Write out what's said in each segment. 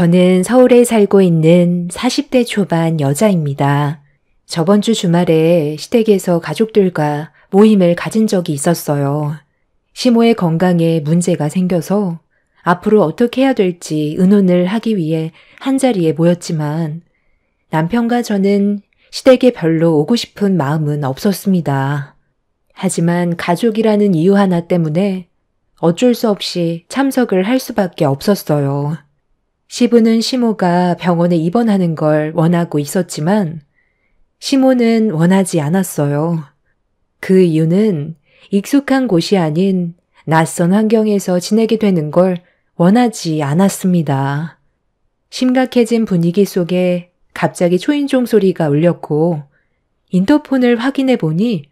저는 서울에 살고 있는 40대 초반 여자입니다. 저번 주 주말에 시댁에서 가족들과 모임을 가진 적이 있었어요. 시모의 건강에 문제가 생겨서 앞으로 어떻게 해야 될지 의논을 하기 위해 한자리에 모였지만 남편과 저는 시댁에 별로 오고 싶은 마음은 없었습니다. 하지만 가족이라는 이유 하나 때문에 어쩔 수 없이 참석을 할 수밖에 없었어요. 시부는 시모가 병원에 입원하는 걸 원하고 있었지만 시모는 원하지 않았어요. 그 이유는 익숙한 곳이 아닌 낯선 환경에서 지내게 되는 걸 원하지 않았습니다. 심각해진 분위기 속에 갑자기 초인종 소리가 울렸고 인터폰을 확인해 보니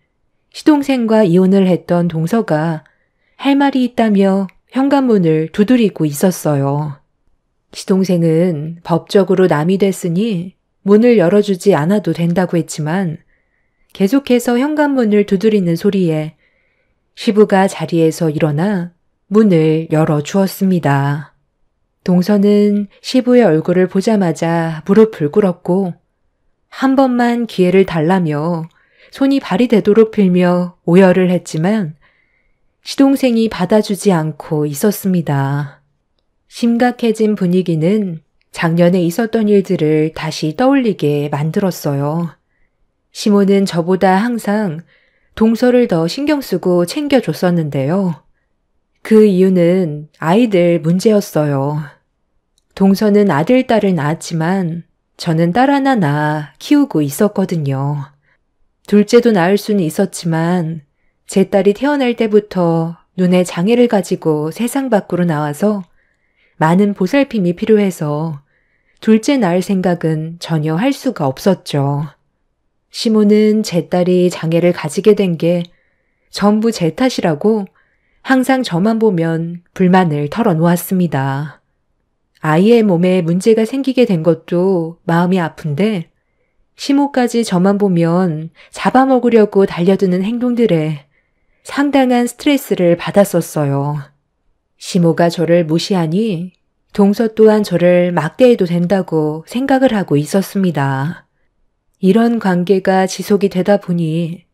시동생과 이혼을 했던 동서가 할 말이 있다며 현관문을 두드리고 있었어요. 시동생은 법적으로 남이 됐으니 문을 열어주지 않아도 된다고 했지만 계속해서 현관문을 두드리는 소리에 시부가 자리에서 일어나 문을 열어주었습니다. 동서는 시부의 얼굴을 보자마자 무릎을 꿇었고 한 번만 기회를 달라며 손이 발이 되도록 빌며 오열을 했지만 시동생이 받아주지 않고 있었습니다. 심각해진 분위기는 작년에 있었던 일들을 다시 떠올리게 만들었어요. 시모는 저보다 항상 동서를 더 신경 쓰고 챙겨줬었는데요. 그 이유는 아이들 문제였어요. 동서는 아들, 딸을 낳았지만 저는 딸 하나 낳아 키우고 있었거든요. 둘째도 낳을 수는 있었지만 제 딸이 태어날 때부터 눈에 장애를 가지고 세상 밖으로 나와서 많은 보살핌이 필요해서 둘째 낳을 생각은 전혀 할 수가 없었죠. 시모는 제 딸이 장애를 가지게 된 게 전부 제 탓이라고 항상 저만 보면 불만을 털어놓았습니다. 아이의 몸에 문제가 생기게 된 것도 마음이 아픈데 시모까지 저만 보면 잡아먹으려고 달려드는 행동들에 상당한 스트레스를 받았었어요. 시모가 저를 무시하니 동서 또한 저를 막대해도 된다고 생각을 하고 있었습니다. 이런 관계가 지속이 되다 보니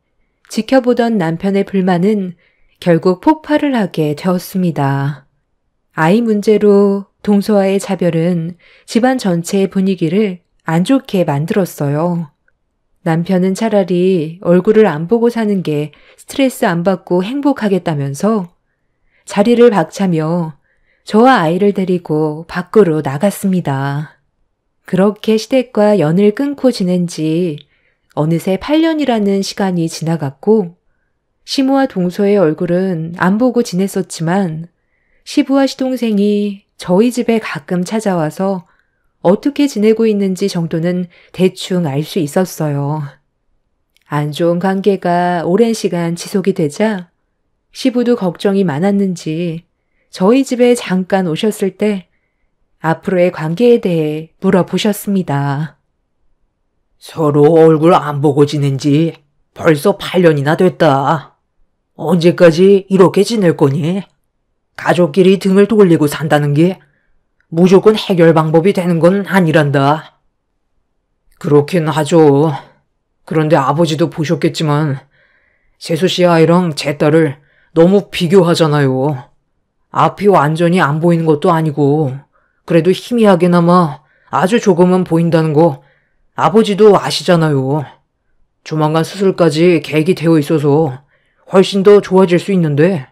지켜보던 남편의 불만은 결국 폭발을 하게 되었습니다. 아이 문제로 동서와의 차별은 집안 전체의 분위기를 안 좋게 만들었어요. 남편은 차라리 얼굴을 안 보고 사는 게 스트레스 안 받고 행복하겠다면서 자리를 박차며 저와 아이를 데리고 밖으로 나갔습니다. 그렇게 시댁과 연을 끊고 지낸 지 어느새 8년이라는 시간이 지나갔고 시모와 동서의 얼굴은 안 보고 지냈었지만 시부와 시동생이 저희 집에 가끔 찾아와서 어떻게 지내고 있는지 정도는 대충 알 수 있었어요. 안 좋은 관계가 오랜 시간 지속이 되자 시부도 걱정이 많았는지 저희 집에 잠깐 오셨을 때 앞으로의 관계에 대해 물어보셨습니다. 서로 얼굴 안 보고 지낸 지 벌써 8년이나 됐다. 언제까지 이렇게 지낼 거니? 가족끼리 등을 돌리고 산다는 게 무조건 해결 방법이 되는 건 아니란다. 그렇긴 하죠. 그런데 아버지도 보셨겠지만 세수 씨 아이랑 제 딸을 너무 비교하잖아요. 앞이 완전히 안 보이는 것도 아니고 그래도 희미하게나마 아주 조금은 보인다는 거 아버지도 아시잖아요. 조만간 수술까지 계획이 되어 있어서 훨씬 더 좋아질 수 있는데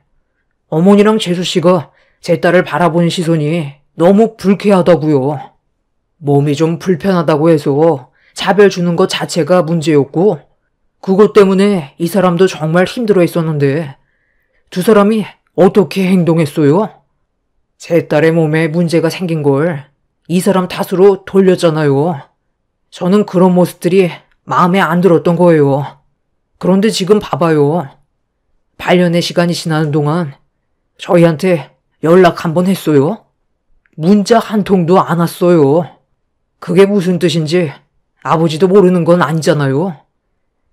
어머니랑 재수 씨가 제 딸을 바라보는 시선이 너무 불쾌하다고요. 몸이 좀 불편하다고 해서 차별 주는 것 자체가 문제였고 그것 때문에 이 사람도 정말 힘들어 했었는데 두 사람이 어떻게 행동했어요? 제 딸의 몸에 문제가 생긴 걸 이 사람 탓으로 돌렸잖아요. 저는 그런 모습들이 마음에 안 들었던 거예요. 그런데 지금 봐봐요. 8년의 시간이 지나는 동안 저희한테 연락 한 번 했어요? 문자 한 통도 안 왔어요. 그게 무슨 뜻인지 아버지도 모르는 건 아니잖아요.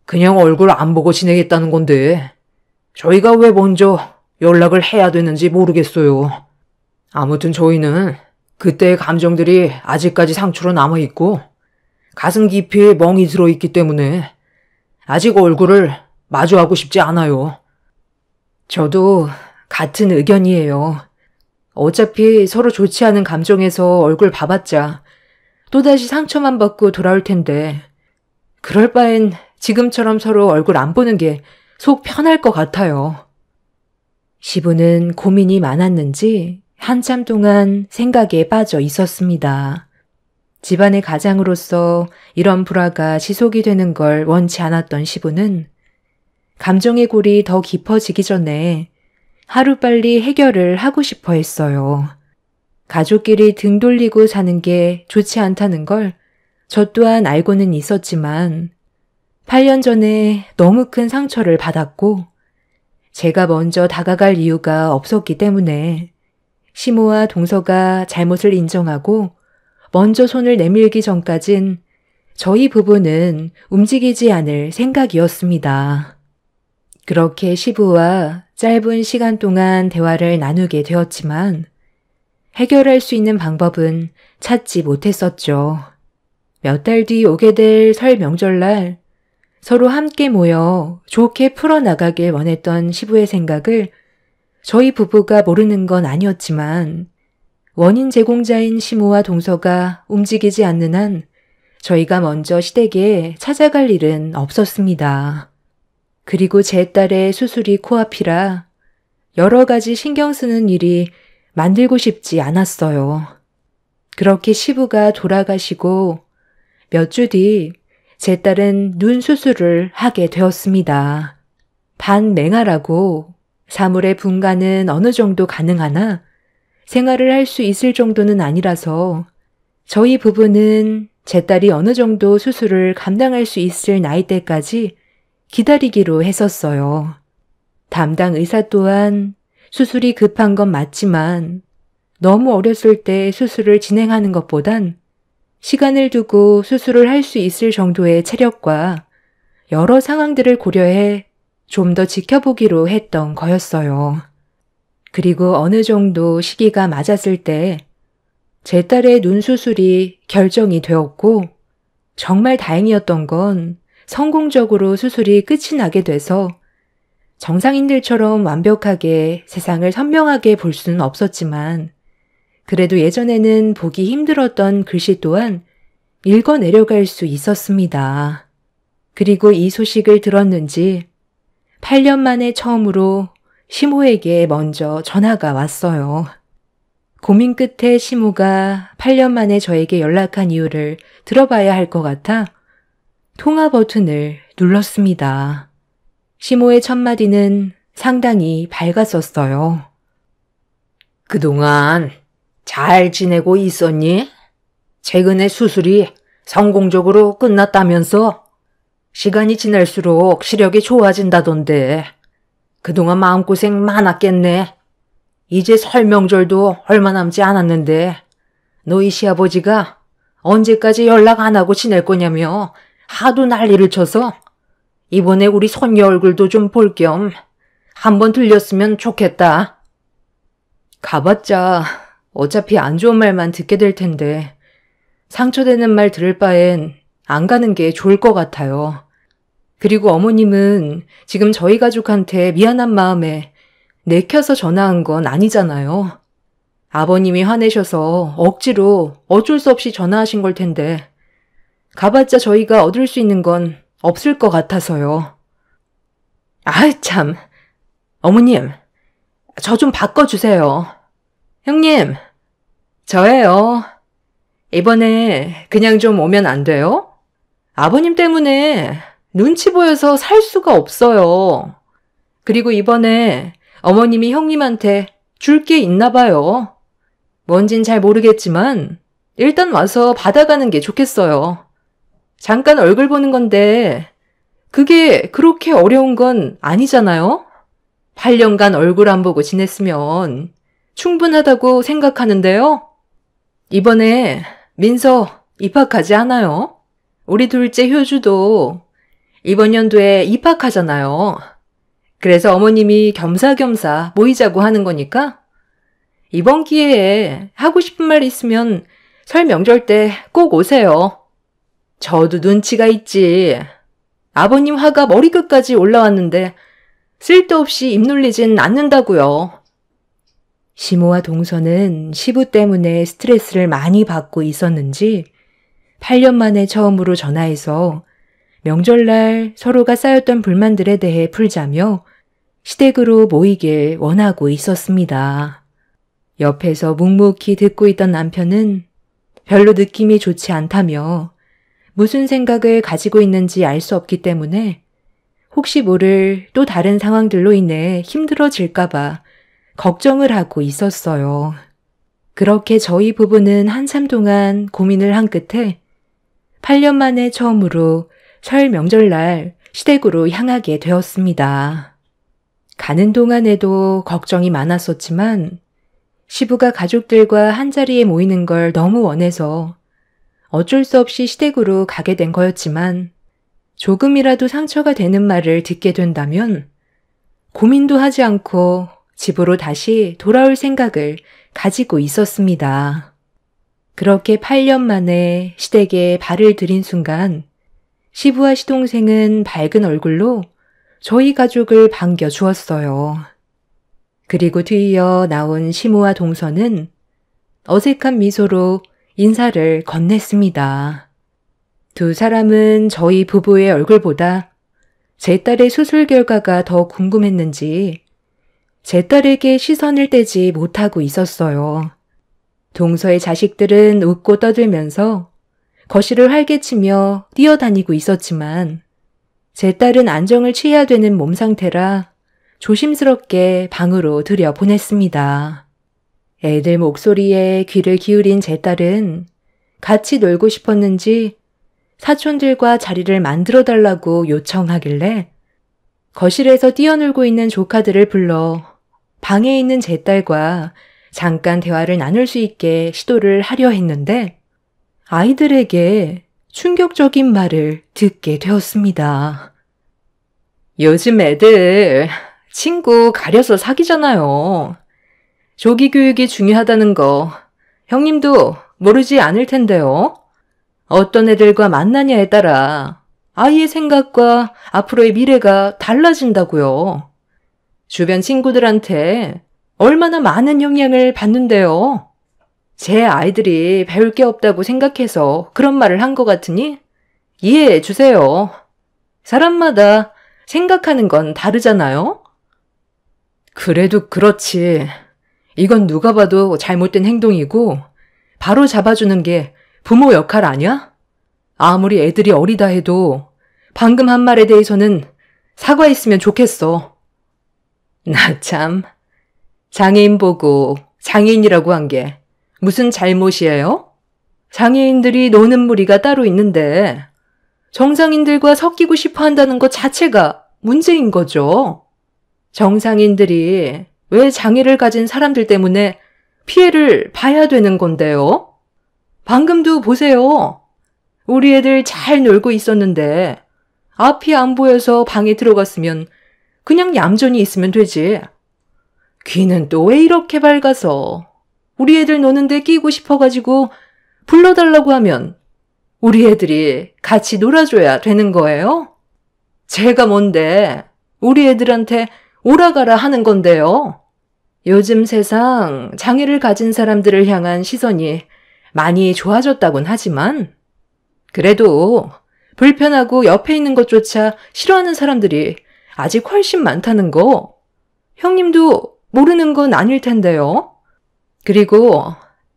그냥 얼굴 안 보고 지내겠다는 건데 저희가 왜 먼저 연락을 해야 되는지 모르겠어요. 아무튼 저희는 그때의 감정들이 아직까지 상처로 남아있고 가슴 깊이 멍이 들어있기 때문에 아직 얼굴을 마주하고 싶지 않아요. 저도 같은 의견이에요. 어차피 서로 좋지 않은 감정에서 얼굴 봐봤자 또다시 상처만 받고 돌아올 텐데 그럴 바엔 지금처럼 서로 얼굴 안 보는 게 속 편할 것 같아요. 시부는 고민이 많았는지 한참 동안 생각에 빠져 있었습니다. 집안의 가장으로서 이런 불화가 지속이 되는 걸 원치 않았던 시부는 감정의 골이 더 깊어지기 전에 하루빨리 해결을 하고 싶어 했어요. 가족끼리 등 돌리고 사는 게 좋지 않다는 걸 저 또한 알고는 있었지만 8년 전에 너무 큰 상처를 받았고 제가 먼저 다가갈 이유가 없었기 때문에 시모와 동서가 잘못을 인정하고 먼저 손을 내밀기 전까진 저희 부부는 움직이지 않을 생각이었습니다. 그렇게 시부와 짧은 시간 동안 대화를 나누게 되었지만 해결할 수 있는 방법은 찾지 못했었죠. 몇 달 뒤 오게 될 설 명절날 서로 함께 모여 좋게 풀어나가길 원했던 시부의 생각을 저희 부부가 모르는 건 아니었지만 원인 제공자인 시모와 동서가 움직이지 않는 한 저희가 먼저 시댁에 찾아갈 일은 없었습니다. 그리고 제 딸의 수술이 코앞이라 여러 가지 신경 쓰는 일이 만들고 싶지 않았어요. 그렇게 시부가 돌아가시고 몇 주 뒤 제 딸은 눈 수술을 하게 되었습니다. 반맹아라고 사물의 분간은 어느 정도 가능하나 생활을 할 수 있을 정도는 아니라서 저희 부부는 제 딸이 어느 정도 수술을 감당할 수 있을 나이대까지 기다리기로 했었어요. 담당 의사 또한 수술이 급한 건 맞지만 너무 어렸을 때 수술을 진행하는 것보단 시간을 두고 수술을 할 수 있을 정도의 체력과 여러 상황들을 고려해 좀 더 지켜보기로 했던 거였어요. 그리고 어느 정도 시기가 맞았을 때 제 딸의 눈 수술이 결정이 되었고 정말 다행이었던 건 성공적으로 수술이 끝이 나게 돼서 정상인들처럼 완벽하게 세상을 선명하게 볼 수는 없었지만 그래도 예전에는 보기 힘들었던 글씨 또한 읽어내려갈 수 있었습니다. 그리고 이 소식을 들었는지 8년 만에 처음으로 시모에게 먼저 전화가 왔어요. 고민 끝에 시모가 8년 만에 저에게 연락한 이유를 들어봐야 할 것 같아 통화 버튼을 눌렀습니다. 시모의 첫마디는 상당히 밝았었어요. 그동안 잘 지내고 있었니? 최근에 수술이 성공적으로 끝났다면서? 시간이 지날수록 시력이 좋아진다던데 그동안 마음고생 많았겠네. 이제 설 명절도 얼마 남지 않았는데 너희 시아버지가 언제까지 연락 안 하고 지낼 거냐며 하도 난리를 쳐서 이번에 우리 손녀 얼굴도 좀 볼 겸 한번 들렸으면 좋겠다. 가봤자 어차피 안 좋은 말만 듣게 될 텐데 상처되는 말 들을 바엔 안 가는 게 좋을 것 같아요. 그리고 어머님은 지금 저희 가족한테 미안한 마음에 내켜서 전화한 건 아니잖아요. 아버님이 화내셔서 억지로 어쩔 수 없이 전화하신 걸 텐데 가봤자 저희가 얻을 수 있는 건 없을 것 같아서요. 아이 참, 어머님, 저 좀 바꿔주세요. 형님, 저예요. 이번에 그냥 좀 오면 안 돼요? 아버님 때문에 눈치 보여서 살 수가 없어요. 그리고 이번에 어머님이 형님한테 줄 게 있나 봐요. 뭔진 잘 모르겠지만 일단 와서 받아가는 게 좋겠어요. 잠깐 얼굴 보는 건데 그게 그렇게 어려운 건 아니잖아요? 8년간 얼굴 안 보고 지냈으면 충분하다고 생각하는데요. 이번에 민서 입학하지 않아요? 우리 둘째 효주도 이번 연도에 입학하잖아요. 그래서 어머님이 겸사겸사 모이자고 하는 거니까 이번 기회에 하고 싶은 말 있으면 설 명절 때 꼭 오세요. 저도 눈치가 있지. 아버님 화가 머리끝까지 올라왔는데 쓸데없이 입 놀리진 않는다고요. 시모와 동서는 시부 때문에 스트레스를 많이 받고 있었는지 8년 만에 처음으로 전화해서 명절날 서로가 쌓였던 불만들에 대해 풀자며 시댁으로 모이길 원하고 있었습니다. 옆에서 묵묵히 듣고 있던 남편은 별로 느낌이 좋지 않다며 무슨 생각을 가지고 있는지 알 수 없기 때문에 혹시 모를 또 다른 상황들로 인해 힘들어질까봐 걱정을 하고 있었어요. 그렇게 저희 부부는 한참 동안 고민을 한 끝에 8년 만에 처음으로 설 명절날 시댁으로 향하게 되었습니다. 가는 동안에도 걱정이 많았었지만 시부가 가족들과 한자리에 모이는 걸 너무 원해서 어쩔 수 없이 시댁으로 가게 된 거였지만 조금이라도 상처가 되는 말을 듣게 된다면 고민도 하지 않고 집으로 다시 돌아올 생각을 가지고 있었습니다. 그렇게 8년 만에 시댁에 발을 들인 순간 시부와 시동생은 밝은 얼굴로 저희 가족을 반겨주었어요. 그리고 뒤이어 나온 시모와 동서는 어색한 미소로 인사를 건넸습니다. 두 사람은 저희 부부의 얼굴보다 제 딸의 수술 결과가 더 궁금했는지 제 딸에게 시선을 떼지 못하고 있었어요. 동서의 자식들은 웃고 떠들면서 거실을 활개치며 뛰어다니고 있었지만 제 딸은 안정을 취해야 되는 몸 상태라 조심스럽게 방으로 들여보냈습니다. 애들 목소리에 귀를 기울인 제 딸은 같이 놀고 싶었는지 사촌들과 자리를 만들어달라고 요청하길래 거실에서 뛰어놀고 있는 조카들을 불러 방에 있는 제 딸과 잠깐 대화를 나눌 수 있게 시도를 하려 했는데 아이들에게 충격적인 말을 듣게 되었습니다. 요즘 애들 친구 가려서 사귀잖아요. 조기 교육이 중요하다는 거 형님도 모르지 않을 텐데요. 어떤 애들과 만나냐에 따라 아이의 생각과 앞으로의 미래가 달라진다고요. 주변 친구들한테 얼마나 많은 영향을 받는데요. 제 아이들이 배울 게 없다고 생각해서 그런 말을 한 것 같으니 이해해 주세요. 사람마다 생각하는 건 다르잖아요. 그래도 그렇지. 이건 누가 봐도 잘못된 행동이고 바로 잡아주는 게 부모 역할 아니야? 아무리 애들이 어리다 해도 방금 한 말에 대해서는 사과했으면 좋겠어. 나 참, 장애인 보고 장애인이라고 한 게 무슨 잘못이에요? 장애인들이 노는 무리가 따로 있는데 정상인들과 섞이고 싶어 한다는 것 자체가 문제인 거죠. 정상인들이 왜 장애를 가진 사람들 때문에 피해를 봐야 되는 건데요? 방금도 보세요. 우리 애들 잘 놀고 있었는데 앞이 안 보여서 방에 들어갔으면 그냥 얌전히 있으면 되지. 귀는 또 왜 이렇게 밝아서 우리 애들 노는데 끼고 싶어가지고 불러달라고 하면 우리 애들이 같이 놀아줘야 되는 거예요? 제가 뭔데 우리 애들한테 오라가라 하는 건데요. 요즘 세상 장애를 가진 사람들을 향한 시선이 많이 좋아졌다곤 하지만 그래도 불편하고 옆에 있는 것조차 싫어하는 사람들이 아직 훨씬 많다는 거 형님도 모르는 건 아닐 텐데요. 그리고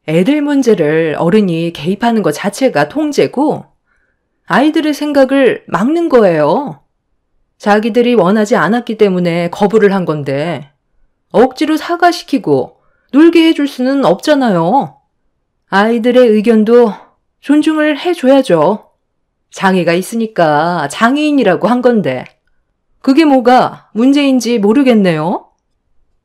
애들 문제를 어른이 개입하는 것 자체가 통제고 아이들의 생각을 막는 거예요. 자기들이 원하지 않았기 때문에 거부를 한 건데 억지로 사과시키고 놀게 해줄 수는 없잖아요. 아이들의 의견도 존중을 해줘야죠. 장애가 있으니까 장애인이라고 한 건데 그게 뭐가 문제인지 모르겠네요.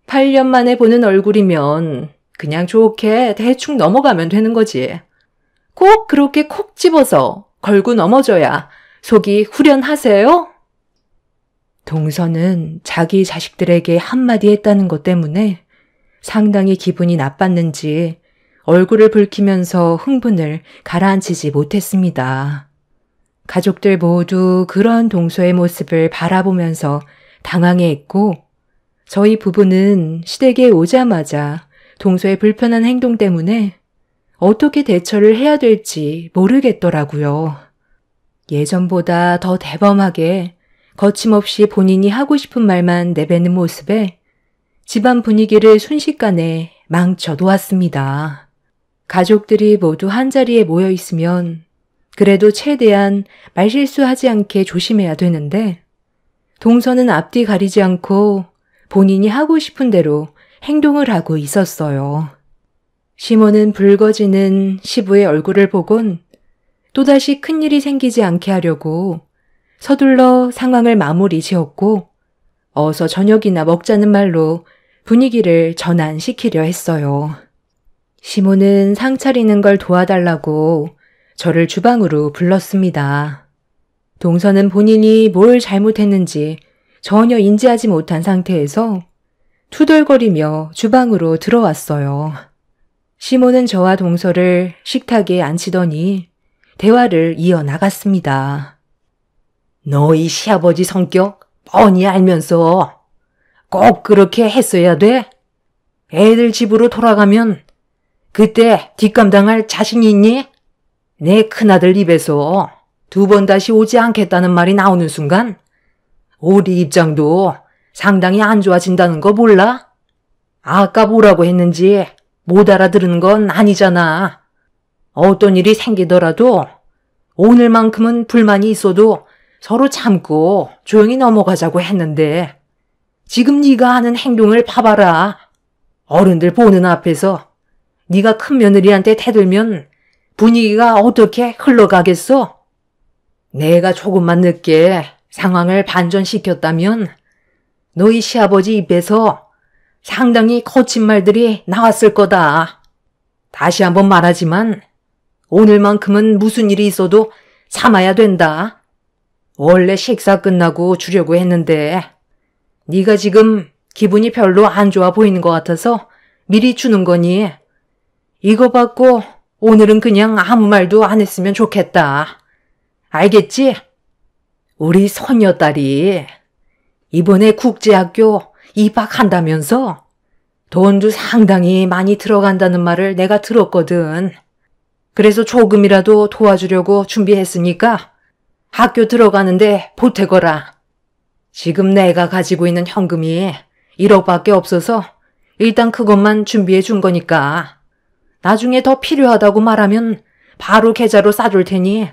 8년 만에 보는 얼굴이면 그냥 좋게 대충 넘어가면 되는 거지. 꼭 그렇게 콕 집어서 걸고 넘어져야 속이 후련하세요? 동서는 자기 자식들에게 한마디 했다는 것 때문에 상당히 기분이 나빴는지 얼굴을 붉히면서 흥분을 가라앉히지 못했습니다. 가족들 모두 그런 동서의 모습을 바라보면서 당황해했고 저희 부부는 시댁에 오자마자 동서의 불편한 행동 때문에 어떻게 대처를 해야 될지 모르겠더라고요. 예전보다 더 대범하게 거침없이 본인이 하고 싶은 말만 내뱉는 모습에 집안 분위기를 순식간에 망쳐 놓았습니다. 가족들이 모두 한자리에 모여 있으면 그래도 최대한 말실수하지 않게 조심해야 되는데 동서는 앞뒤 가리지 않고 본인이 하고 싶은 대로 행동을 하고 있었어요. 시모는 붉어지는 시부의 얼굴을 보곤 또다시 큰일이 생기지 않게 하려고 서둘러 상황을 마무리 지었고 어서 저녁이나 먹자는 말로 분위기를 전환시키려 했어요. 시모는 상 차리는 걸 도와달라고 저를 주방으로 불렀습니다. 동서는 본인이 뭘 잘못했는지 전혀 인지하지 못한 상태에서 투덜거리며 주방으로 들어왔어요. 시모는 저와 동서를 식탁에 앉히더니 대화를 이어나갔습니다. 너희 시아버지 성격 뻔히 알면서 꼭 그렇게 했어야 돼? 애들 집으로 돌아가면 그때 뒷감당할 자신이 있니? 내 큰아들 입에서 2번 다시 오지 않겠다는 말이 나오는 순간 우리 입장도 상당히 안 좋아진다는 거 몰라? 아까 뭐라고 했는지 못 알아들은 건 아니잖아. 어떤 일이 생기더라도 오늘만큼은 불만이 있어도 서로 참고 조용히 넘어가자고 했는데 지금 네가 하는 행동을 봐봐라. 어른들 보는 앞에서 네가 큰 며느리한테 대들면 분위기가 어떻게 흘러가겠어? 내가 조금만 늦게 상황을 반전시켰다면 너희 시아버지 입에서 상당히 거친 말들이 나왔을 거다. 다시 한번 말하지만 오늘만큼은 무슨 일이 있어도 참아야 된다. 원래 식사 끝나고 주려고 했는데 네가 지금 기분이 별로 안 좋아 보이는 것 같아서 미리 주는 거니 이거 받고 오늘은 그냥 아무 말도 안 했으면 좋겠다. 알겠지? 우리 손녀딸이 이번에 국제학교 입학한다면서 돈도 상당히 많이 들어간다는 말을 내가 들었거든. 그래서 조금이라도 도와주려고 준비했으니까 학교 들어가는데 보태거라. 지금 내가 가지고 있는 현금이 1억밖에 없어서 일단 그것만 준비해 준 거니까 나중에 더 필요하다고 말하면 바로 계좌로 싸줄 테니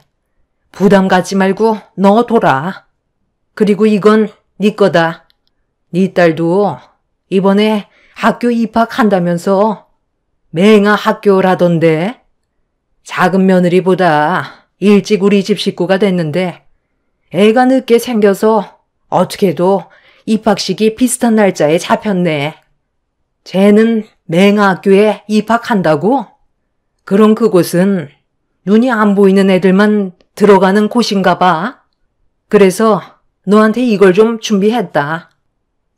부담 갖지 말고 넣어둬라. 그리고 이건 네 거다. 네 딸도 이번에 학교 입학한다면서 맹아 학교라던데 작은 며느리보다 일찍 우리 집 식구가 됐는데 애가 늦게 생겨서 어떻게도 입학식이 비슷한 날짜에 잡혔네. 쟤는 맹아 학교에 입학한다고? 그럼 그곳은 눈이 안 보이는 애들만 들어가는 곳인가 봐. 그래서 너한테 이걸 좀 준비했다.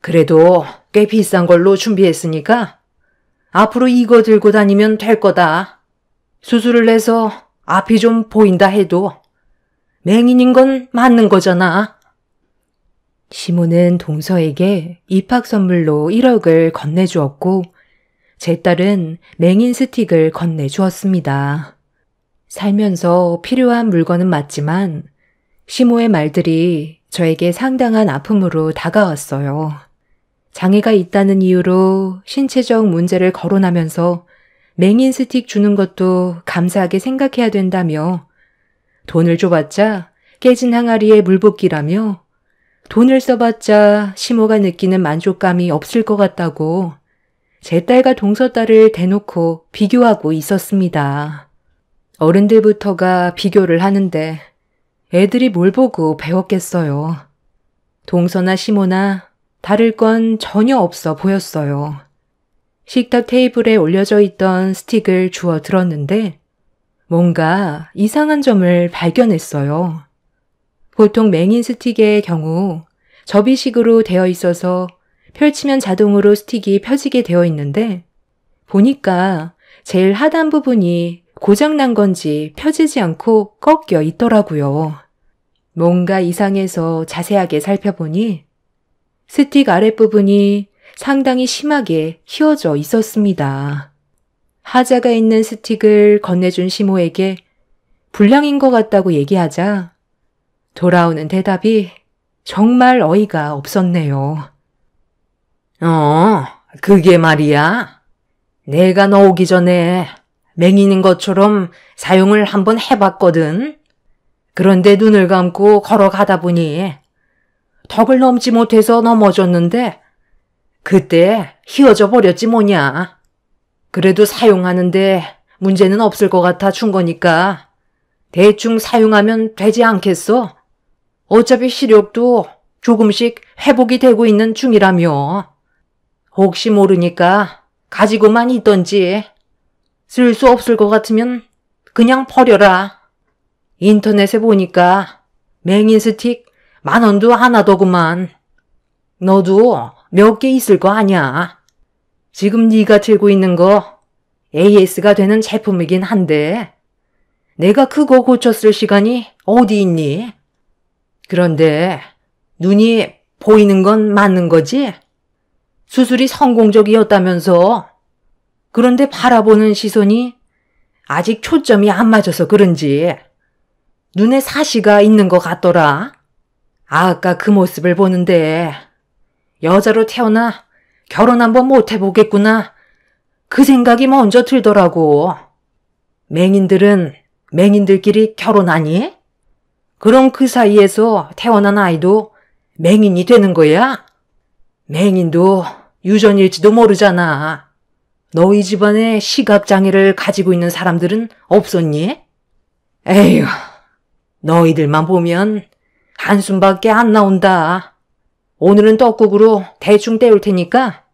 그래도 꽤 비싼 걸로 준비했으니까 앞으로 이거 들고 다니면 될 거다. 수술을 해서 앞이 좀 보인다 해도 맹인인 건 맞는 거잖아. 시모는 동서에게 입학 선물로 1억을 건네주었고 제 딸은 맹인 스틱을 건네주었습니다. 살면서 필요한 물건은 맞지만 시모의 말들이 저에게 상당한 아픔으로 다가왔어요. 장애가 있다는 이유로 신체적 문제를 거론하면서 맹인 스틱 주는 것도 감사하게 생각해야 된다며 돈을 줘봤자 깨진 항아리에 물 붓기라며 돈을 써봤자 시모가 느끼는 만족감이 없을 것 같다고 제 딸과 동서 딸을 대놓고 비교하고 있었습니다. 어른들부터가 비교를 하는데 애들이 뭘 보고 배웠겠어요. 동서나 시모나 다를 건 전혀 없어 보였어요. 식탁 테이블에 올려져 있던 스틱을 주워 들었는데 뭔가 이상한 점을 발견했어요. 보통 맹인 스틱의 경우 접이식으로 되어 있어서 펼치면 자동으로 스틱이 펴지게 되어 있는데 보니까 제일 하단 부분이 고장난 건지 펴지지 않고 꺾여 있더라고요. 뭔가 이상해서 자세하게 살펴보니 스틱 아랫부분이 상당히 심하게 휘어져 있었습니다. 하자가 있는 스틱을 건네준 시모에게 불량인 것 같다고 얘기하자 돌아오는 대답이 정말 어이가 없었네요. 그게 말이야. 내가 너 오기 전에 맹인인 것처럼 사용을 한번 해봤거든. 그런데 눈을 감고 걸어가다 보니 턱을 넘지 못해서 넘어졌는데 그때 휘어져 버렸지 뭐냐. 그래도 사용하는데 문제는 없을 것 같아 준 거니까 대충 사용하면 되지 않겠어? 어차피 시력도 조금씩 회복이 되고 있는 중이라며. 혹시 모르니까 가지고만 있던지 쓸 수 없을 것 같으면 그냥 버려라. 인터넷에 보니까 맹인 스틱 10,000원도 하나더구만. 너도 몇 개 있을 거 아냐. 지금 네가 들고 있는 거 AS가 되는 제품이긴 한데 내가 그거 고쳤을 시간이 어디 있니? 그런데 눈이 보이는 건 맞는 거지? 수술이 성공적이었다면서. 그런데 바라보는 시선이 아직 초점이 안 맞아서 그런지 눈에 사시가 있는 것 같더라. 아까 그 모습을 보는데 여자로 태어나 결혼 한번 못 해보겠구나. 그 생각이 먼저 들더라고. 맹인들은 맹인들끼리 결혼하니? 그럼 그 사이에서 태어난 아이도 맹인이 되는 거야? 맹인도 유전일지도 모르잖아. 너희 집안에 시각장애를 가지고 있는 사람들은 없었니? 에휴, 너희들만 보면 한숨밖에 안 나온다. 오늘은 떡국으로 대충 때울 테니까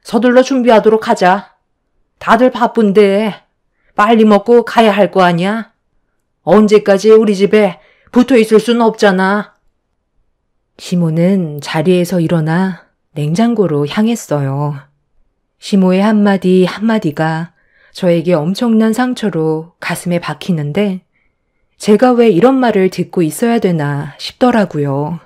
서둘러 준비하도록 하자. 다들 바쁜데 빨리 먹고 가야 할 거 아니야? 언제까지 우리 집에 붙어 있을 순 없잖아. 시모는 자리에서 일어나 냉장고로 향했어요. 시모의 한마디 한마디가 저에게 엄청난 상처로 가슴에 박히는데 제가 왜 이런 말을 듣고 있어야 되나 싶더라고요.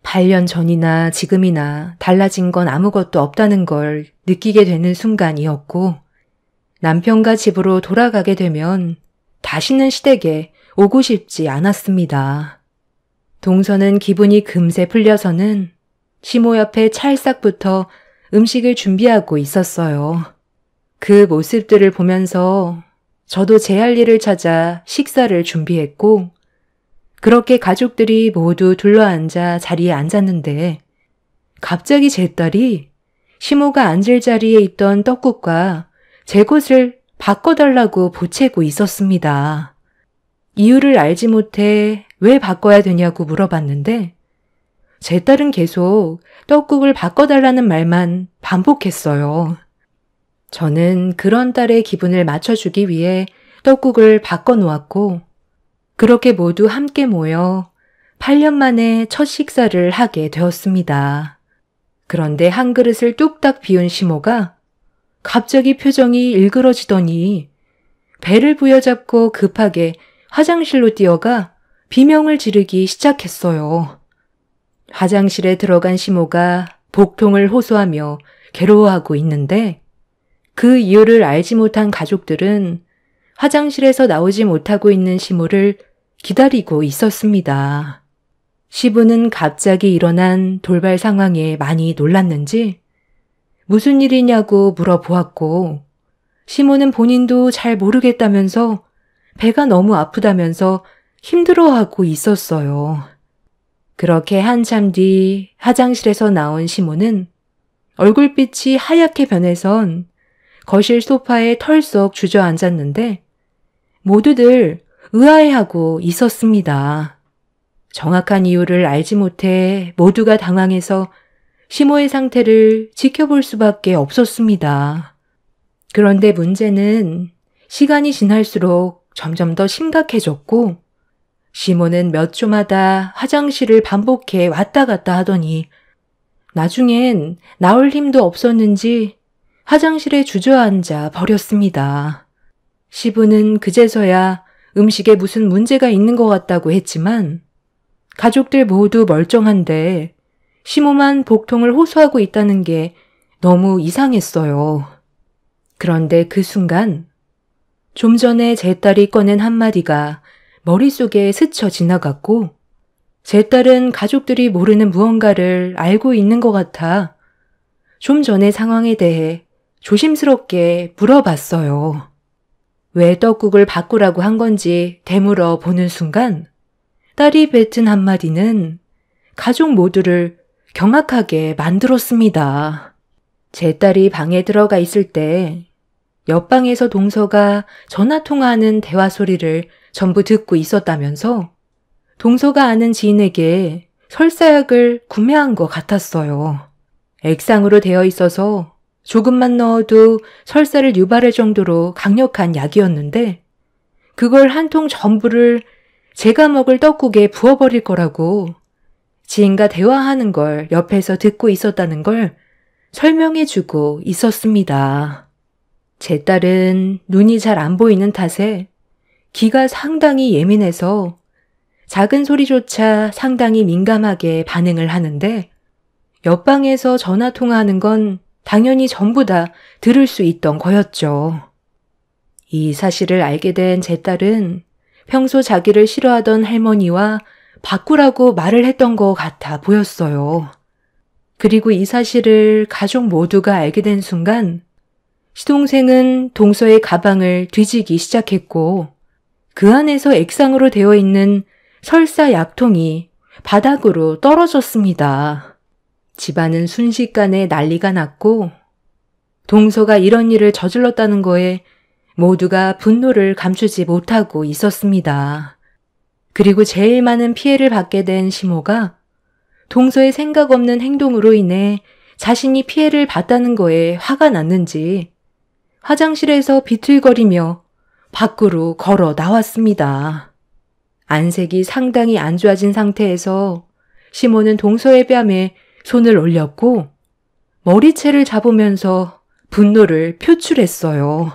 8년 전이나 지금이나 달라진 건 아무것도 없다는 걸 느끼게 되는 순간이었고 남편과 집으로 돌아가게 되면 다시는 시댁에 오고 싶지 않았습니다. 동서는 기분이 금세 풀려서는 시모 옆에 찰싹부터 음식을 준비하고 있었어요. 그 모습들을 보면서 저도 제 할 일을 찾아 식사를 준비했고 그렇게 가족들이 모두 둘러앉아 자리에 앉았는데 갑자기 제 딸이 시모가 앉을 자리에 있던 떡국과 제 곳을 바꿔달라고 보채고 있었습니다. 이유를 알지 못해 왜 바꿔야 되냐고 물어봤는데 제 딸은 계속 떡국을 바꿔달라는 말만 반복했어요. 저는 그런 딸의 기분을 맞춰주기 위해 떡국을 바꿔놓았고 그렇게 모두 함께 모여 8년 만에 첫 식사를 하게 되었습니다. 그런데 한 그릇을 뚝딱 비운 시모가 갑자기 표정이 일그러지더니 배를 부여잡고 급하게 화장실로 뛰어가 비명을 지르기 시작했어요. 화장실에 들어간 시모가 복통을 호소하며 괴로워하고 있는데 그 이유를 알지 못한 가족들은 화장실에서 나오지 못하고 있는 시모를 기다리고 있었습니다. 시부는 갑자기 일어난 돌발 상황에 많이 놀랐는지 무슨 일이냐고 물어보았고 시모는 본인도 잘 모르겠다면서 배가 너무 아프다면서 힘들어하고 있었어요. 그렇게 한참 뒤 화장실에서 나온 시모는 얼굴빛이 하얗게 변해선 거실 소파에 털썩 주저앉았는데 모두들 의아해하고 있었습니다. 정확한 이유를 알지 못해 모두가 당황해서 시모의 상태를 지켜볼 수밖에 없었습니다. 그런데 문제는 시간이 지날수록 점점 더 심각해졌고 시모는 몇 초마다 화장실을 반복해 왔다 갔다 하더니 나중엔 나올 힘도 없었는지 화장실에 주저앉아 버렸습니다. 시부는 그제서야 음식에 무슨 문제가 있는 것 같다고 했지만 가족들 모두 멀쩡한데 시모만 복통을 호소하고 있다는 게 너무 이상했어요. 그런데 그 순간 좀 전에 제 딸이 꺼낸 한마디가 머릿속에 스쳐 지나갔고 제 딸은 가족들이 모르는 무언가를 알고 있는 것 같아 좀 전의 상황에 대해 조심스럽게 물어봤어요. 왜 떡국을 바꾸라고 한 건지 되물어 보는 순간 딸이 뱉은 한마디는 가족 모두를 경악하게 만들었습니다. 제 딸이 방에 들어가 있을 때 옆방에서 동서가 전화통화하는 대화 소리를 전부 듣고 있었다면서 동서가 아는 지인에게 설사약을 구매한 것 같았어요. 액상으로 되어 있어서 조금만 넣어도 설사를 유발할 정도로 강력한 약이었는데 그걸 한 통 전부를 제가 먹을 떡국에 부어버릴 거라고 지인과 대화하는 걸 옆에서 듣고 있었다는 걸 설명해주고 있었습니다. 제 딸은 눈이 잘 안 보이는 탓에 귀가 상당히 예민해서 작은 소리조차 상당히 민감하게 반응을 하는데 옆방에서 전화 통화하는 건 당연히 전부 다 들을 수 있던 거였죠. 이 사실을 알게 된 제 딸은 평소 자기를 싫어하던 할머니와 바꾸라고 말을 했던 것 같아 보였어요. 그리고 이 사실을 가족 모두가 알게 된 순간 시동생은 동서의 가방을 뒤지기 시작했고 그 안에서 액상으로 되어 있는 설사 약통이 바닥으로 떨어졌습니다. 집안은 순식간에 난리가 났고 동서가 이런 일을 저질렀다는 거에 모두가 분노를 감추지 못하고 있었습니다. 그리고 제일 많은 피해를 받게 된 시모가 동서의 생각 없는 행동으로 인해 자신이 피해를 봤다는 거에 화가 났는지 화장실에서 비틀거리며 밖으로 걸어 나왔습니다. 안색이 상당히 안 좋아진 상태에서 시모는 동서의 뺨에 손을 올렸고 머리채를 잡으면서 분노를 표출했어요.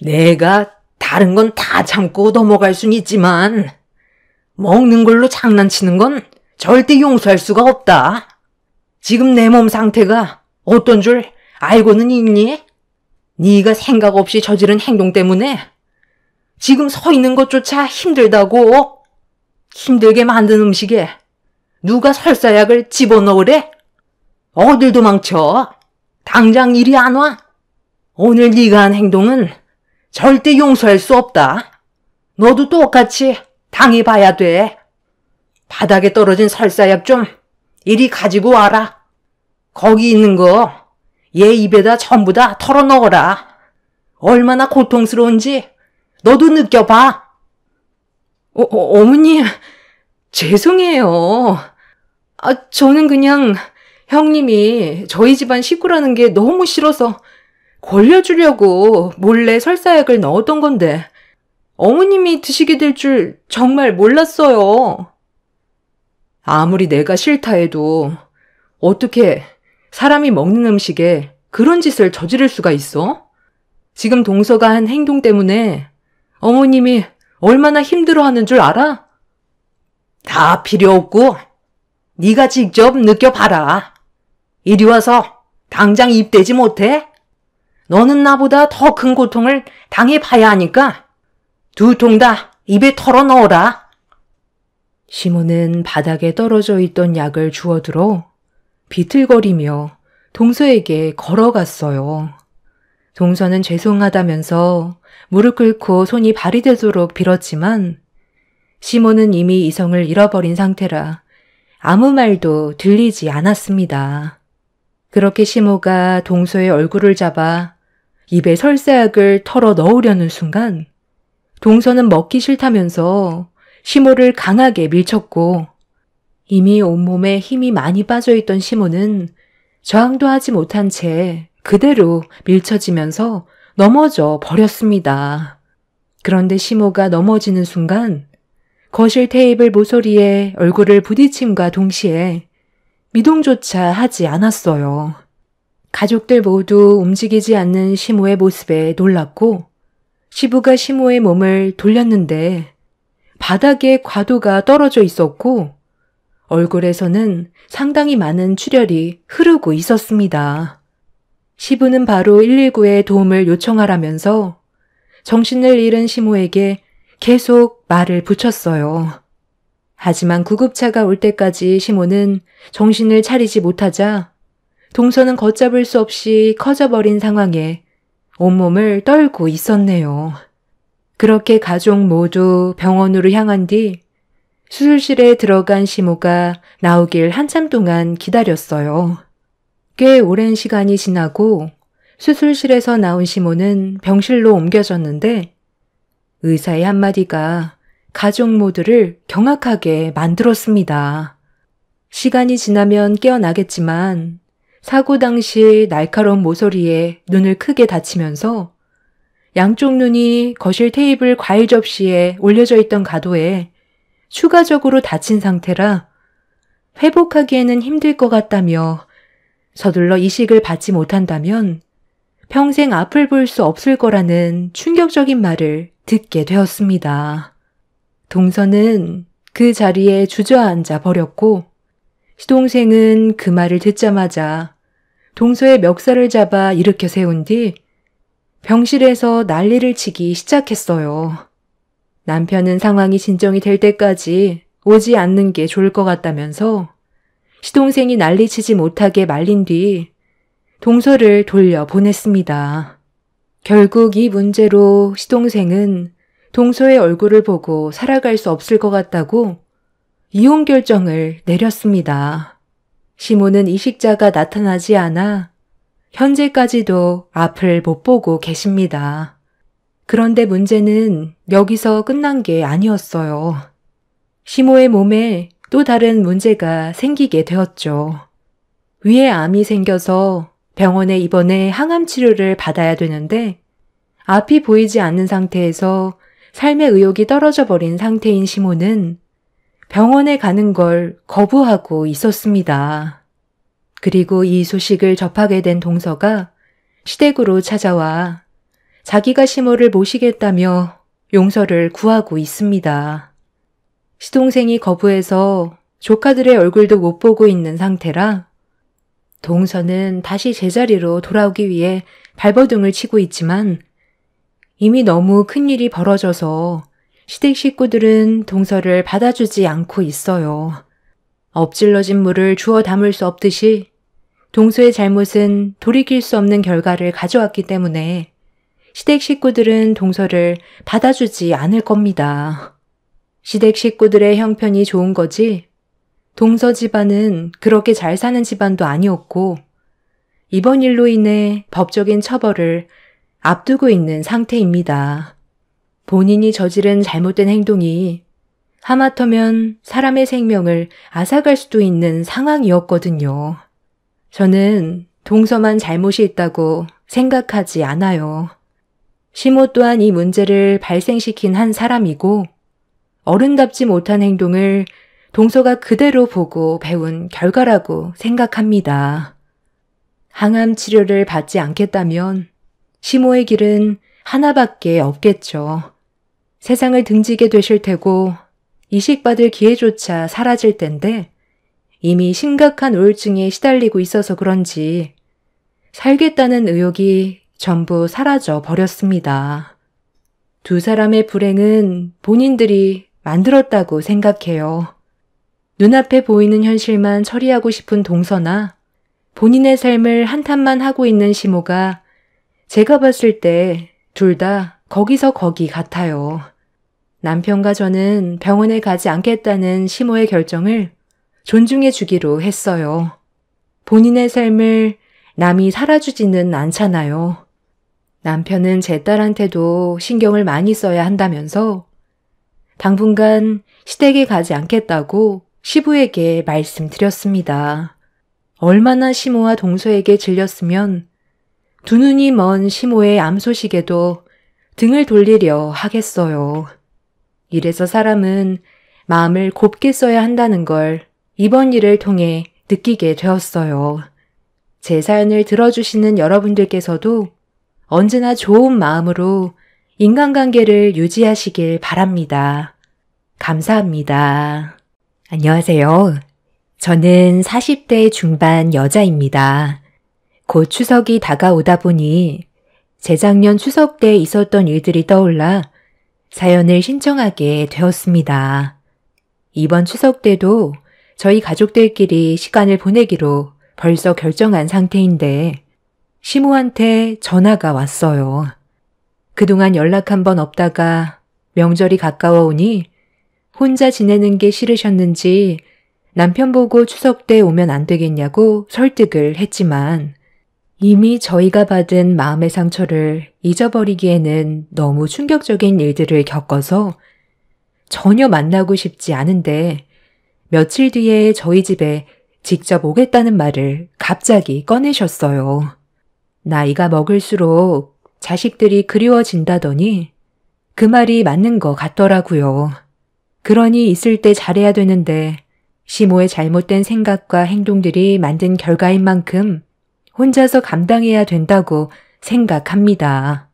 내가 다른 건 다 참고 넘어갈 순 있지만 먹는 걸로 장난치는 건 절대 용서할 수가 없다. 지금 내 몸 상태가 어떤 줄 알고는 있니? 네가 생각 없이 저지른 행동 때문에 지금 서 있는 것조차 힘들다고. 힘들게 만든 음식에 누가 설사약을 집어넣으래? 어딜 도망쳐? 당장 이리 안 와? 오늘 네가 한 행동은 절대 용서할 수 없다. 너도 똑같이 당해봐야 돼. 바닥에 떨어진 설사약 좀 이리 가지고 와라. 거기 있는 거 얘 입에다 전부 다 털어넣어라. 얼마나 고통스러운지 너도 느껴봐. 어머니, 죄송해요. 저는 그냥 형님이 저희 집안 식구라는 게 너무 싫어서 걸려주려고 몰래 설사약을 넣었던 건데 어머님이 드시게 될 줄 정말 몰랐어요. 아무리 내가 싫다 해도 어떻게 사람이 먹는 음식에 그런 짓을 저지를 수가 있어? 지금 동서가 한 행동 때문에 어머님이 얼마나 힘들어하는 줄 알아? 다 필요 없고 네가 직접 느껴봐라. 이리 와서 당장 입대지 못해? 너는 나보다 더 큰 고통을 당해봐야 하니까 두 통 다 입에 털어넣어라. 시모는 바닥에 떨어져 있던 약을 주워들어 비틀거리며 동서에게 걸어갔어요. 동서는 죄송하다면서 무릎 꿇고 손이 발이 되도록 빌었지만 시모는 이미 이성을 잃어버린 상태라 아무 말도 들리지 않았습니다. 그렇게 시모가 동서의 얼굴을 잡아 입에 설사약을 털어 넣으려는 순간 동서는 먹기 싫다면서 시모를 강하게 밀쳤고 이미 온몸에 힘이 많이 빠져있던 시모는 저항도 하지 못한 채 그대로 밀쳐지면서 넘어져 버렸습니다. 그런데 시모가 넘어지는 순간 거실 테이블 모서리에 얼굴을 부딪힘과 동시에 미동조차 하지 않았어요. 가족들 모두 움직이지 않는 시모의 모습에 놀랐고 시부가 시모의 몸을 돌렸는데 바닥에 과도가 떨어져 있었고 얼굴에서는 상당히 많은 출혈이 흐르고 있었습니다. 시부는 바로 119에 도움을 요청하라면서 정신을 잃은 시모에게 계속 말을 붙였어요. 하지만 구급차가 올 때까지 시모는 정신을 차리지 못하자 동서는 걷잡을 수 없이 커져버린 상황에 온몸을 떨고 있었네요. 그렇게 가족 모두 병원으로 향한 뒤 수술실에 들어간 시모가 나오길 한참 동안 기다렸어요. 꽤 오랜 시간이 지나고 수술실에서 나온 시모는 병실로 옮겨졌는데 의사의 한마디가 가족 모두를 경악하게 만들었습니다. 시간이 지나면 깨어나겠지만 사고 당시 날카로운 모서리에 눈을 크게 다치면서 양쪽 눈이 거실 테이블 과일 접시에 올려져 있던 가도에 추가적으로 다친 상태라 회복하기에는 힘들 것 같다며 서둘러 이식을 받지 못한다면 평생 앞을 볼 수 없을 거라는 충격적인 말을 듣게 되었습니다. 동서는 그 자리에 주저앉아 버렸고 시동생은 그 말을 듣자마자 동서의 멱살을 잡아 일으켜 세운 뒤 병실에서 난리를 치기 시작했어요. 남편은 상황이 진정이 될 때까지 오지 않는 게 좋을 것 같다면서 시동생이 난리치지 못하게 말린 뒤 동서를 돌려보냈습니다. 결국 이 문제로 시동생은 동서의 얼굴을 보고 살아갈 수 없을 것 같다고 이혼 결정을 내렸습니다. 시모는 이식자가 나타나지 않아 현재까지도 앞을 못 보고 계십니다. 그런데 문제는 여기서 끝난 게 아니었어요. 시모의 몸에 또 다른 문제가 생기게 되었죠. 위에 암이 생겨서 병원에 입원해 항암 치료를 받아야 되는데 앞이 보이지 않는 상태에서 삶의 의욕이 떨어져 버린 상태인 시모는 병원에 가는 걸 거부하고 있었습니다. 그리고 이 소식을 접하게 된 동서가 시댁으로 찾아와 자기가 시모를 모시겠다며 용서를 구하고 있습니다. 시동생이 거부해서 조카들의 얼굴도 못 보고 있는 상태라 동서는 다시 제자리로 돌아오기 위해 발버둥을 치고 있지만 이미 너무 큰일이 벌어져서 시댁 식구들은 동서를 받아주지 않고 있어요. 엎질러진 물을 주워 담을 수 없듯이 동서의 잘못은 돌이킬 수 없는 결과를 가져왔기 때문에 시댁 식구들은 동서를 받아주지 않을 겁니다. 시댁 식구들의 형편이 좋은 거지 동서 집안은 그렇게 잘 사는 집안도 아니었고 이번 일로 인해 법적인 처벌을 앞두고 있는 상태입니다. 본인이 저지른 잘못된 행동이 하마터면 사람의 생명을 앗아갈 수도 있는 상황이었거든요. 저는 동서만 잘못이 있다고 생각하지 않아요. 시모 또한 이 문제를 발생시킨 한 사람이고 어른답지 못한 행동을 동서가 그대로 보고 배운 결과라고 생각합니다. 항암 치료를 받지 않겠다면 시모의 길은 하나밖에 없겠죠. 세상을 등지게 되실 테고 이식받을 기회조차 사라질 텐데 이미 심각한 우울증에 시달리고 있어서 그런지 살겠다는 의욕이 전부 사라져 버렸습니다. 두 사람의 불행은 본인들이 만들었다고 생각해요. 눈앞에 보이는 현실만 처리하고 싶은 동서나 본인의 삶을 한탄만 하고 있는 시모가 제가 봤을 때 둘 다 거기서 거기 같아요. 남편과 저는 병원에 가지 않겠다는 시모의 결정을 존중해 주기로 했어요. 본인의 삶을 남이 살아주지는 않잖아요. 남편은 제 딸한테도 신경을 많이 써야 한다면서 당분간 시댁에 가지 않겠다고 시부에게 말씀드렸습니다. 얼마나 시모와 동서에게 질렸으면 두 눈이 먼 시모의 암 소식에도 등을 돌리려 하겠어요. 이래서 사람은 마음을 곱게 써야 한다는 걸 이번 일을 통해 느끼게 되었어요. 제 사연을 들어주시는 여러분들께서도 언제나 좋은 마음으로 인간관계를 유지하시길 바랍니다. 감사합니다. 안녕하세요. 저는 40대 중반 여자입니다. 곧 추석이 다가오다 보니 재작년 추석 때 있었던 일들이 떠올라 사연을 신청하게 되었습니다. 이번 추석 때도 저희 가족들끼리 시간을 보내기로 벌써 결정한 상태인데 시모한테 전화가 왔어요. 그동안 연락 한 번 없다가 명절이 가까워 오니 혼자 지내는 게 싫으셨는지 남편 보고 추석 때 오면 안 되겠냐고 설득을 했지만 이미 저희가 받은 마음의 상처를 잊어버리기에는 너무 충격적인 일들을 겪어서 전혀 만나고 싶지 않은데 며칠 뒤에 저희 집에 직접 오겠다는 말을 갑자기 꺼내셨어요. 나이가 먹을수록 자식들이 그리워진다더니 그 말이 맞는 것 같더라고요. 그러니 있을 때 잘해야 되는데 시모의 잘못된 생각과 행동들이 만든 결과인 만큼 혼자서 감당해야 된다고 생각합니다.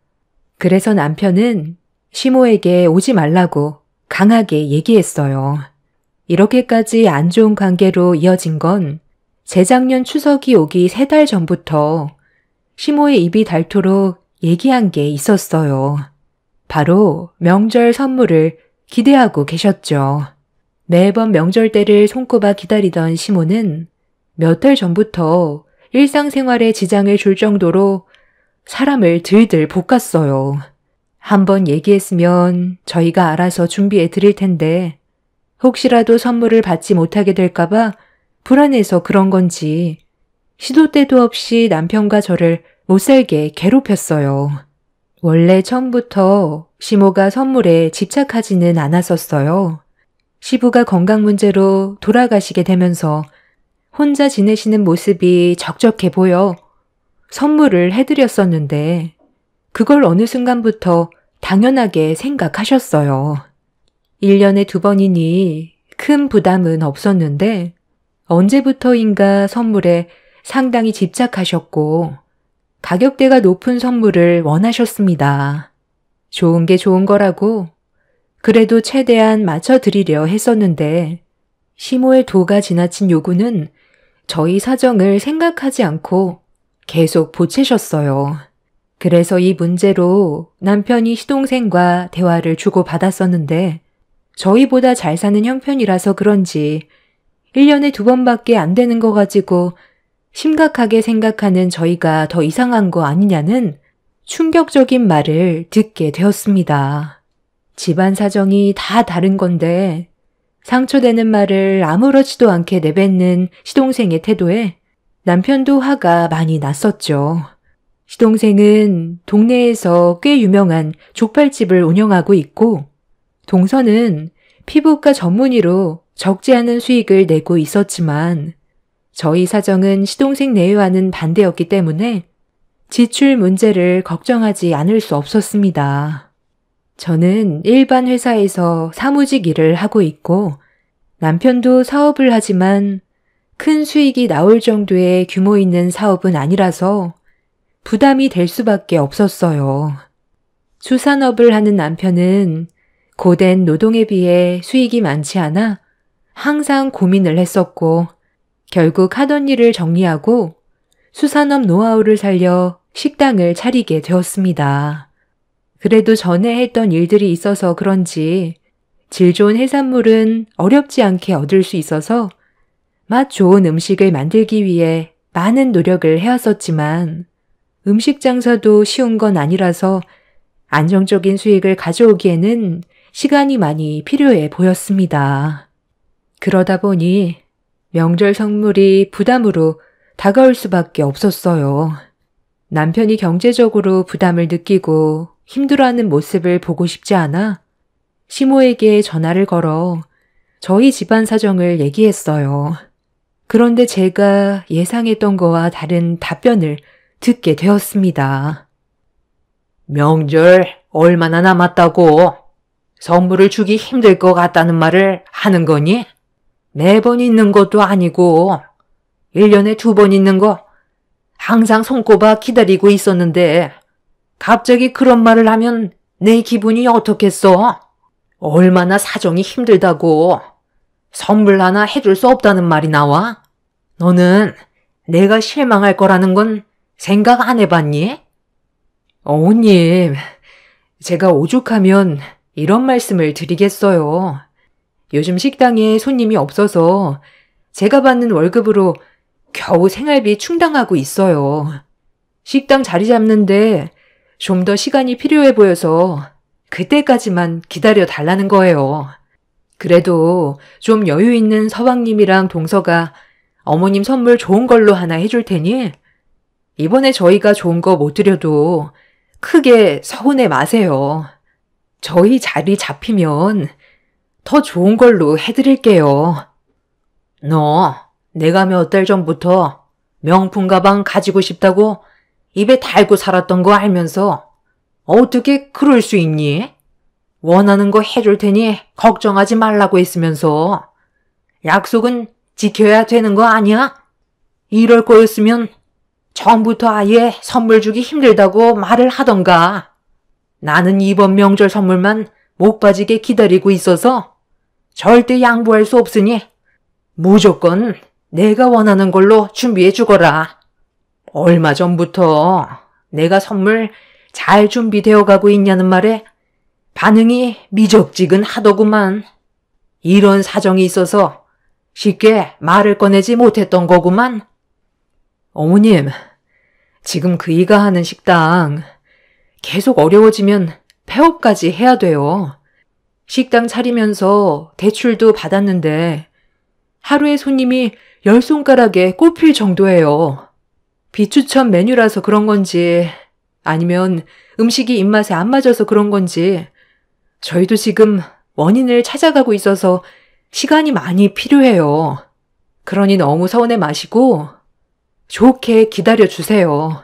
그래서 남편은 시모에게 오지 말라고 강하게 얘기했어요. 이렇게까지 안 좋은 관계로 이어진 건 재작년 추석이 오기 3달 전부터 시모의 입이 닳도록 얘기한 게 있었어요. 바로 명절 선물을 기대하고 계셨죠. 매번 명절 때를 손꼽아 기다리던 시모는 몇 달 전부터 일상생활에 지장을 줄 정도로 사람을 들들 볶았어요. 한번 얘기했으면 저희가 알아서 준비해 드릴 텐데 혹시라도 선물을 받지 못하게 될까봐 불안해서 그런 건지 시도 때도 없이 남편과 저를 못살게 괴롭혔어요. 원래 처음부터 시모가 선물에 집착하지는 않았었어요. 시부가 건강 문제로 돌아가시게 되면서 혼자 지내시는 모습이 적적해 보여 선물을 해드렸었는데 그걸 어느 순간부터 당연하게 생각하셨어요. 1년에 2번이니 큰 부담은 없었는데 언제부터인가 선물에 상당히 집착하셨고 가격대가 높은 선물을 원하셨습니다. 좋은 게 좋은 거라고 그래도 최대한 맞춰드리려 했었는데 시모의 도가 지나친 요구는 저희 사정을 생각하지 않고 계속 보채셨어요. 그래서 이 문제로 남편이 시동생과 대화를 주고받았었는데 저희보다 잘 사는 형편이라서 그런지 1년에 2번밖에 안 되는 거 가지고 심각하게 생각하는 저희가 더 이상한 거 아니냐는 충격적인 말을 듣게 되었습니다. 집안 사정이 다 다른 건데 상처되는 말을 아무렇지도 않게 내뱉는 시동생의 태도에 남편도 화가 많이 났었죠. 시동생은 동네에서 꽤 유명한 족발집을 운영하고 있고 동서는 피부과 전문의로 적지 않은 수익을 내고 있었지만 저희 사정은 시동생 내외와는 반대였기 때문에 지출 문제를 걱정하지 않을 수 없었습니다. 저는 일반 회사에서 사무직 일을 하고 있고 남편도 사업을 하지만 큰 수익이 나올 정도의 규모 있는 사업은 아니라서 부담이 될 수밖에 없었어요. 수산업을 하는 남편은 고된 노동에 비해 수익이 많지 않아 항상 고민을 했었고 결국 하던 일을 정리하고 수산업 노하우를 살려 식당을 차리게 되었습니다. 그래도 전에 했던 일들이 있어서 그런지 질 좋은 해산물은 어렵지 않게 얻을 수 있어서 맛 좋은 음식을 만들기 위해 많은 노력을 해왔었지만 음식 장사도 쉬운 건 아니라서 안정적인 수익을 가져오기에는 시간이 많이 필요해 보였습니다. 그러다 보니 명절 선물이 부담으로 다가올 수밖에 없었어요. 남편이 경제적으로 부담을 느끼고 힘들어하는 모습을 보고 싶지 않아 시모에게 전화를 걸어 저희 집안 사정을 얘기했어요. 그런데 제가 예상했던 거와 다른 답변을 듣게 되었습니다. 명절 얼마나 남았다고? 선물을 주기 힘들 것 같다는 말을 하는 거니? 매번 있는 것도 아니고 1년에 2번 있는 거 항상 손꼽아 기다리고 있었는데 갑자기 그런 말을 하면 내 기분이 어떻겠어? 얼마나 사정이 힘들다고. 선물 하나 해줄 수 없다는 말이 나와? 너는 내가 실망할 거라는 건 생각 안 해봤니? 어머님, 제가 오죽하면 이런 말씀을 드리겠어요. 요즘 식당에 손님이 없어서 제가 받는 월급으로 겨우 생활비 충당하고 있어요. 식당 자리 잡는데 좀 더 시간이 필요해 보여서 그때까지만 기다려 달라는 거예요. 그래도 좀 여유 있는 서방님이랑 동서가 어머님 선물 좋은 걸로 하나 해줄 테니 이번에 저희가 좋은 거 못 드려도 크게 서운해 마세요. 저희 자리 잡히면 더 좋은 걸로 해드릴게요. 너 내가 몇 달 전부터 명품 가방 가지고 싶다고 입에 달고 살았던 거 알면서 어떻게 그럴 수 있니? 원하는 거 해줄 테니 걱정하지 말라고 했으면서 약속은 지켜야 되는 거 아니야? 이럴 거였으면 처음부터 아예 선물 주기 힘들다고 말을 하던가. 나는 이번 명절 선물만 못 빠지게 기다리고 있어서 절대 양보할 수 없으니 무조건 내가 원하는 걸로 준비해 주거라. 얼마 전부터 내가 선물 잘 준비되어 가고 있냐는 말에 반응이 미적지근하더구만. 이런 사정이 있어서 쉽게 말을 꺼내지 못했던 거구만. 어머님, 지금 그이가 하는 식당 계속 어려워지면 폐업까지 해야 돼요. 식당 차리면서 대출도 받았는데 하루에 손님이 10손가락에 꼽힐 정도예요. 비추천 메뉴라서 그런 건지 아니면 음식이 입맛에 안 맞아서 그런 건지 저희도 지금 원인을 찾아가고 있어서 시간이 많이 필요해요. 그러니 너무 서운해 마시고 좋게 기다려 주세요.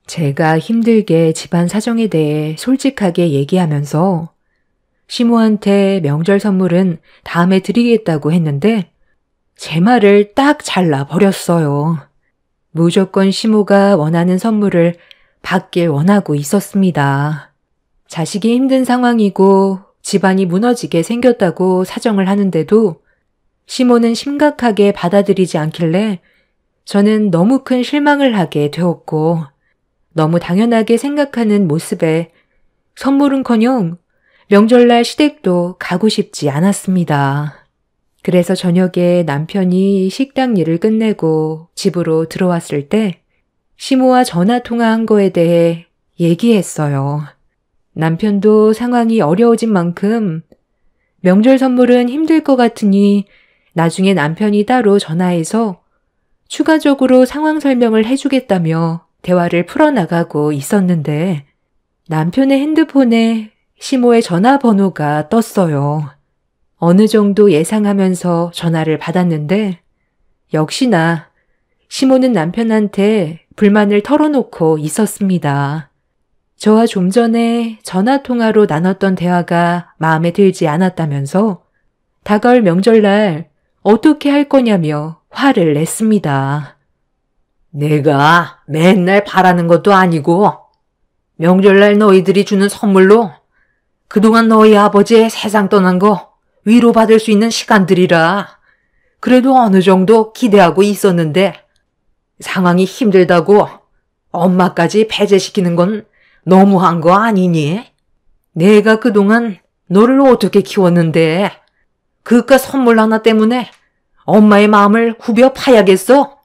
제가 힘들게 집안 사정에 대해 솔직하게 얘기하면서 시모한테 명절 선물은 다음에 드리겠다고 했는데 제 말을 딱 잘라버렸어요. 무조건 시모가 원하는 선물을 받길 원하고 있었습니다. 자식이 힘든 상황이고 집안이 무너지게 생겼다고 사정을 하는데도 시모는 심각하게 받아들이지 않길래 저는 너무 큰 실망을 하게 되었고 너무 당연하게 생각하는 모습에 선물은커녕 명절날 시댁도 가고 싶지 않았습니다. 그래서 저녁에 남편이 식당 일을 끝내고 집으로 들어왔을 때 시모와 전화 통화한 거에 대해 얘기했어요. 남편도 상황이 어려워진 만큼 명절 선물은 힘들 것 같으니 나중에 남편이 따로 전화해서 추가적으로 상황 설명을 해주겠다며 대화를 풀어나가고 있었는데 남편의 핸드폰에 시모의 전화번호가 떴어요. 어느 정도 예상하면서 전화를 받았는데 역시나 시모는 남편한테 불만을 털어놓고 있었습니다. 저와 좀 전에 전화통화로 나눴던 대화가 마음에 들지 않았다면서 다가올 명절날 어떻게 할 거냐며 화를 냈습니다. 내가 맨날 바라는 것도 아니고 명절날 너희들이 주는 선물로 그동안 너희 아버지의 세상 떠난 거 위로받을 수 있는 시간들이라 그래도 어느 정도 기대하고 있었는데 상황이 힘들다고 엄마까지 배제시키는 건 너무한 거 아니니? 내가 그동안 너를 어떻게 키웠는데 그깟 선물 하나 때문에 엄마의 마음을 후벼 파야겠어?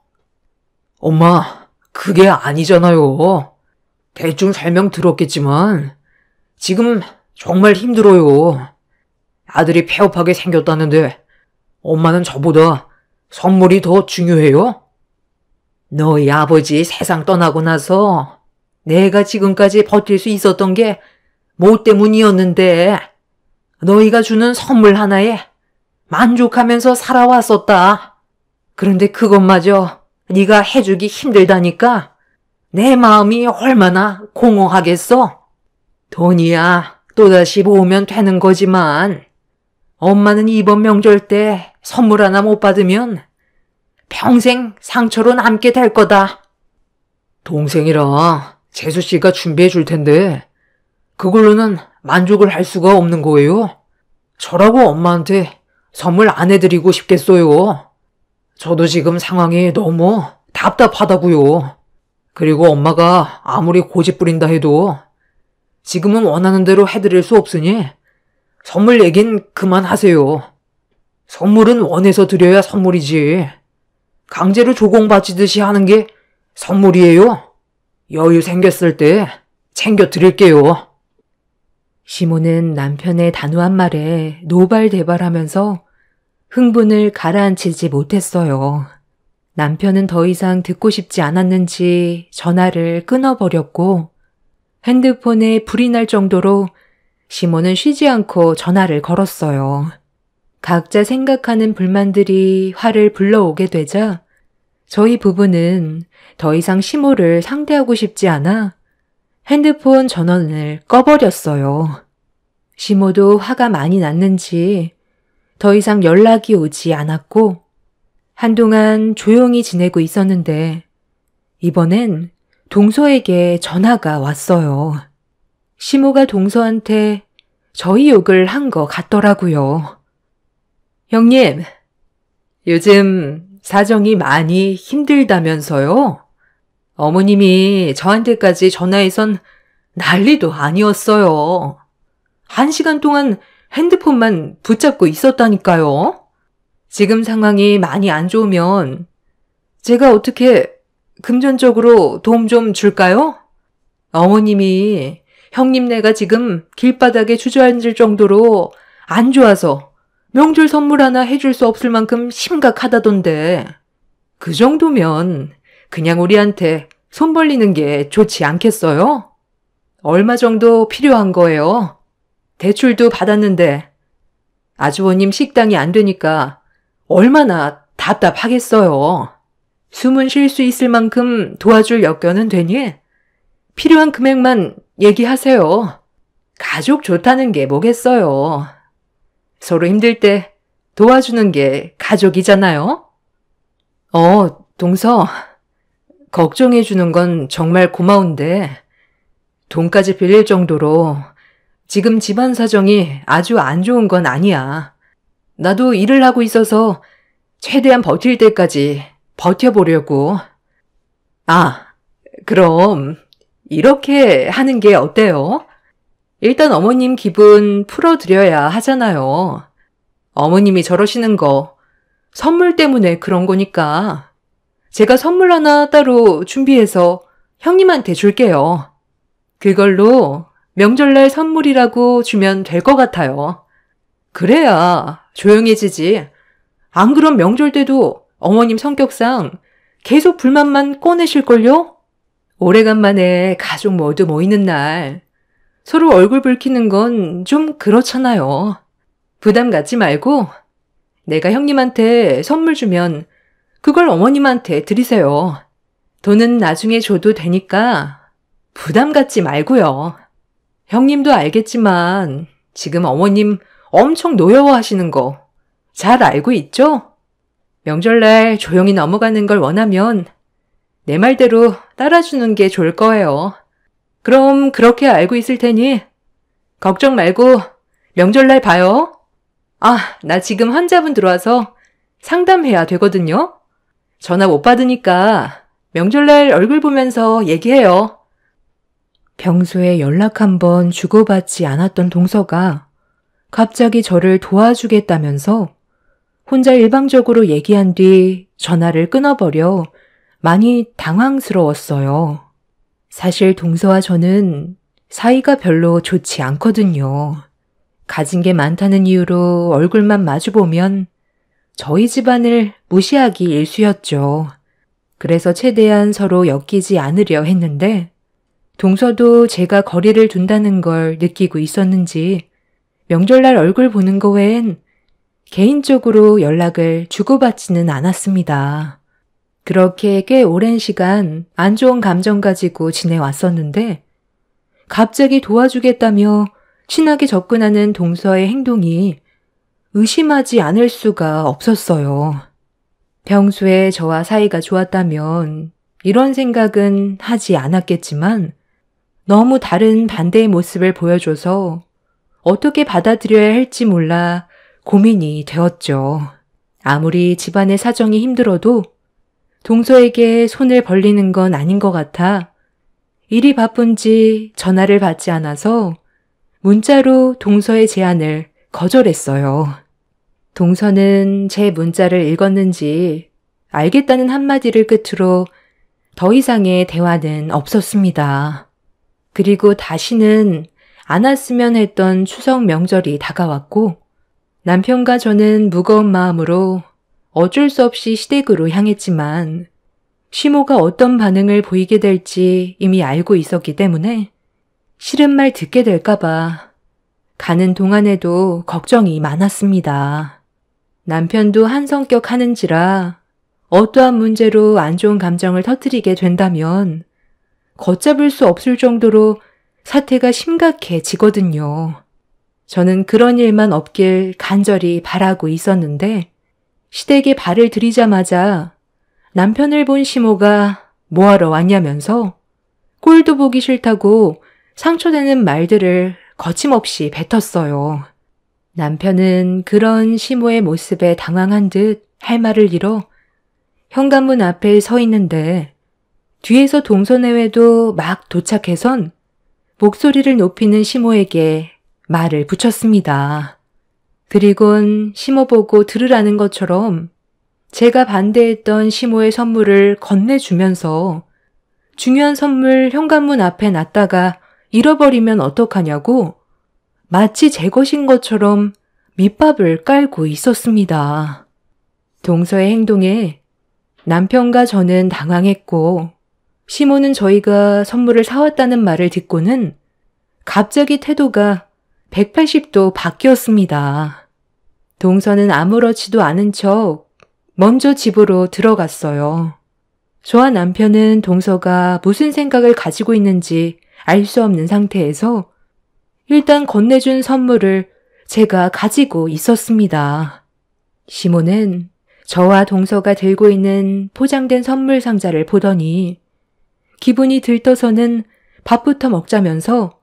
엄마, 그게 아니잖아요. 대충 설명 들었겠지만 지금 정말 힘들어요. 아들이 폐업하게 생겼다는데 엄마는 저보다 선물이 더 중요해요? 너희 아버지 세상 떠나고 나서 내가 지금까지 버틸 수 있었던 게 뭐 때문이었는데 너희가 주는 선물 하나에 만족하면서 살아왔었다. 그런데 그것마저 네가 해주기 힘들다니까 내 마음이 얼마나 공허하겠어. 돈이야 또다시 모으면 되는 거지만 엄마는 이번 명절 때 선물 하나 못 받으면 평생 상처로 남게 될 거다. 동생이라 재수 씨가 준비해 줄 텐데 그걸로는 만족을 할 수가 없는 거예요. 저라고 엄마한테 선물 안 해드리고 싶겠어요. 저도 지금 상황이 너무 답답하다고요. 그리고 엄마가 아무리 고집 부린다 해도 지금은 원하는 대로 해드릴 수 없으니 선물 얘긴 그만하세요. 선물은 원해서 드려야 선물이지. 강제로 조공바치듯이 하는 게 선물이에요. 여유 생겼을 때 챙겨 드릴게요. 시모는 남편의 단호한 말에 노발대발하면서 흥분을 가라앉히지 못했어요. 남편은 더 이상 듣고 싶지 않았는지 전화를 끊어버렸고 핸드폰에 불이 날 정도로 시모는 쉬지 않고 전화를 걸었어요. 각자 생각하는 불만들이 화를 불러오게 되자 저희 부부는 더 이상 시모를 상대하고 싶지 않아 핸드폰 전원을 꺼버렸어요. 시모도 화가 많이 났는지 더 이상 연락이 오지 않았고 한동안 조용히 지내고 있었는데 이번엔 동서에게 전화가 왔어요. 시모가 동서한테 저희 욕을 한 것 같더라고요. 형님, 요즘 사정이 많이 힘들다면서요? 어머님이 저한테까지 전화해선 난리도 아니었어요. 1시간 동안 핸드폰만 붙잡고 있었다니까요. 지금 상황이 많이 안 좋으면 제가 어떻게 금전적으로 도움 좀 줄까요? 어머님이 형님네가 지금 길바닥에 주저앉을 정도로 안 좋아서 명절 선물 하나 해줄 수 없을 만큼 심각하다던데 그 정도면 그냥 우리한테 손 벌리는 게 좋지 않겠어요? 얼마 정도 필요한 거예요? 대출도 받았는데 아주버님 식당이 안 되니까 얼마나 답답하겠어요. 숨은 쉴 수 있을 만큼 도와줄 여건은 되니 필요한 금액만 얘기하세요. 가족 좋다는 게 뭐겠어요. 서로 힘들 때 도와주는 게 가족이잖아요. 동서, 걱정해 주는 건 정말 고마운데 돈까지 빌릴 정도로 지금 집안 사정이 아주 안 좋은 건 아니야. 나도 일을 하고 있어서 최대한 버틸 때까지 버텨보려고. 그럼 이렇게 하는 게 어때요? 일단 어머님 기분 풀어드려야 하잖아요. 어머님이 저러시는 거 선물 때문에 그런 거니까 제가 선물 하나 따로 준비해서 형님한테 줄게요. 그걸로 명절날 선물이라고 주면 될 것 같아요. 그래야 조용해지지. 안 그럼 명절 때도 어머님 성격상 계속 불만만 꺼내실걸요? 오래간만에 가족 모두 모이는 날 서로 얼굴 붉히는 건 좀 그렇잖아요. 부담 갖지 말고 내가 형님한테 선물 주면 그걸 어머님한테 드리세요. 돈은 나중에 줘도 되니까 부담 갖지 말고요. 형님도 알겠지만 지금 어머님 엄청 노여워하시는 거 잘 알고 있죠? 명절날 조용히 넘어가는 걸 원하면 내 말대로 따라주는 게 좋을 거예요. 그럼 그렇게 알고 있을 테니 걱정 말고 명절날 봐요. 나 지금 환자분 들어와서 상담해야 되거든요. 전화 못 받으니까 명절날 얼굴 보면서 얘기해요. 평소에 연락 한번 주고받지 않았던 동서가 갑자기 저를 도와주겠다면서 혼자 일방적으로 얘기한 뒤 전화를 끊어버려 많이 당황스러웠어요. 사실 동서와 저는 사이가 별로 좋지 않거든요. 가진 게 많다는 이유로 얼굴만 마주보면 저희 집안을 무시하기 일쑤였죠. 그래서 최대한 서로 엮이지 않으려 했는데 동서도 제가 거리를 둔다는 걸 느끼고 있었는지 명절날 얼굴 보는 거 외엔 개인적으로 연락을 주고받지는 않았습니다. 그렇게 꽤 오랜 시간 안 좋은 감정 가지고 지내왔었는데 갑자기 도와주겠다며 친하게 접근하는 동서의 행동이 의심하지 않을 수가 없었어요. 평소에 저와 사이가 좋았다면 이런 생각은 하지 않았겠지만 너무 다른 반대의 모습을 보여줘서 어떻게 받아들여야 할지 몰라 고민이 되었죠. 아무리 집안의 사정이 힘들어도 동서에게 손을 벌리는 건 아닌 것 같아 일이 바쁜지 전화를 받지 않아서 문자로 동서의 제안을 거절했어요. 동서는 제 문자를 읽었는지 알겠다는 한마디를 끝으로 더 이상의 대화는 없었습니다. 그리고 다시는 안 왔으면 했던 추석 명절이 다가왔고 남편과 저는 무거운 마음으로 어쩔 수 없이 시댁으로 향했지만 시모가 어떤 반응을 보이게 될지 이미 알고 있었기 때문에 싫은 말 듣게 될까봐 가는 동안에도 걱정이 많았습니다. 남편도 한 성격 하는지라 어떠한 문제로 안 좋은 감정을 터뜨리게 된다면 걷잡을 수 없을 정도로 사태가 심각해지거든요. 저는 그런 일만 없길 간절히 바라고 있었는데 시댁에 발을 들이자마자 남편을 본 시모가 뭐하러 왔냐면서 꼴도 보기 싫다고 상처되는 말들을 거침없이 뱉었어요. 남편은 그런 시모의 모습에 당황한 듯 할 말을 잃어 현관문 앞에 서 있는데 뒤에서 동서내외도 막 도착해선 목소리를 높이는 시모에게 말을 붙였습니다. 그리곤 시모 보고 들으라는 것처럼 제가 반대했던 시모의 선물을 건네주면서 중요한 선물 현관문 앞에 놨다가 잃어버리면 어떡하냐고 마치 제 것인 것처럼 밑밥을 깔고 있었습니다. 동서의 행동에 남편과 저는 당황했고 시모는 저희가 선물을 사왔다는 말을 듣고는 갑자기 태도가 180도 바뀌었습니다. 동서는 아무렇지도 않은 척 먼저 집으로 들어갔어요. 저와 남편은 동서가 무슨 생각을 가지고 있는지 알 수 없는 상태에서 일단 건네준 선물을 제가 가지고 있었습니다. 시모는 저와 동서가 들고 있는 포장된 선물 상자를 보더니 기분이 들떠서는 밥부터 먹자면서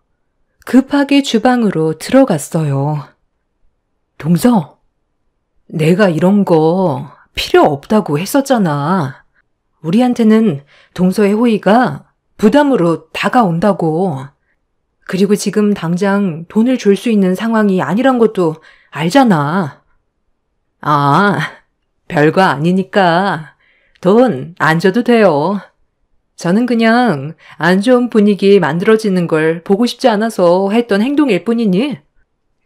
급하게 주방으로 들어갔어요. 동서, 내가 이런 거 필요 없다고 했었잖아. 우리한테는 동서의 호의가 부담으로 다가온다고. 그리고 지금 당장 돈을 줄 수 있는 상황이 아니란 것도 알잖아. 아, 별거 아니니까 돈 안 줘도 돼요. 저는 그냥 안 좋은 분위기 만들어지는 걸 보고 싶지 않아서 했던 행동일 뿐이니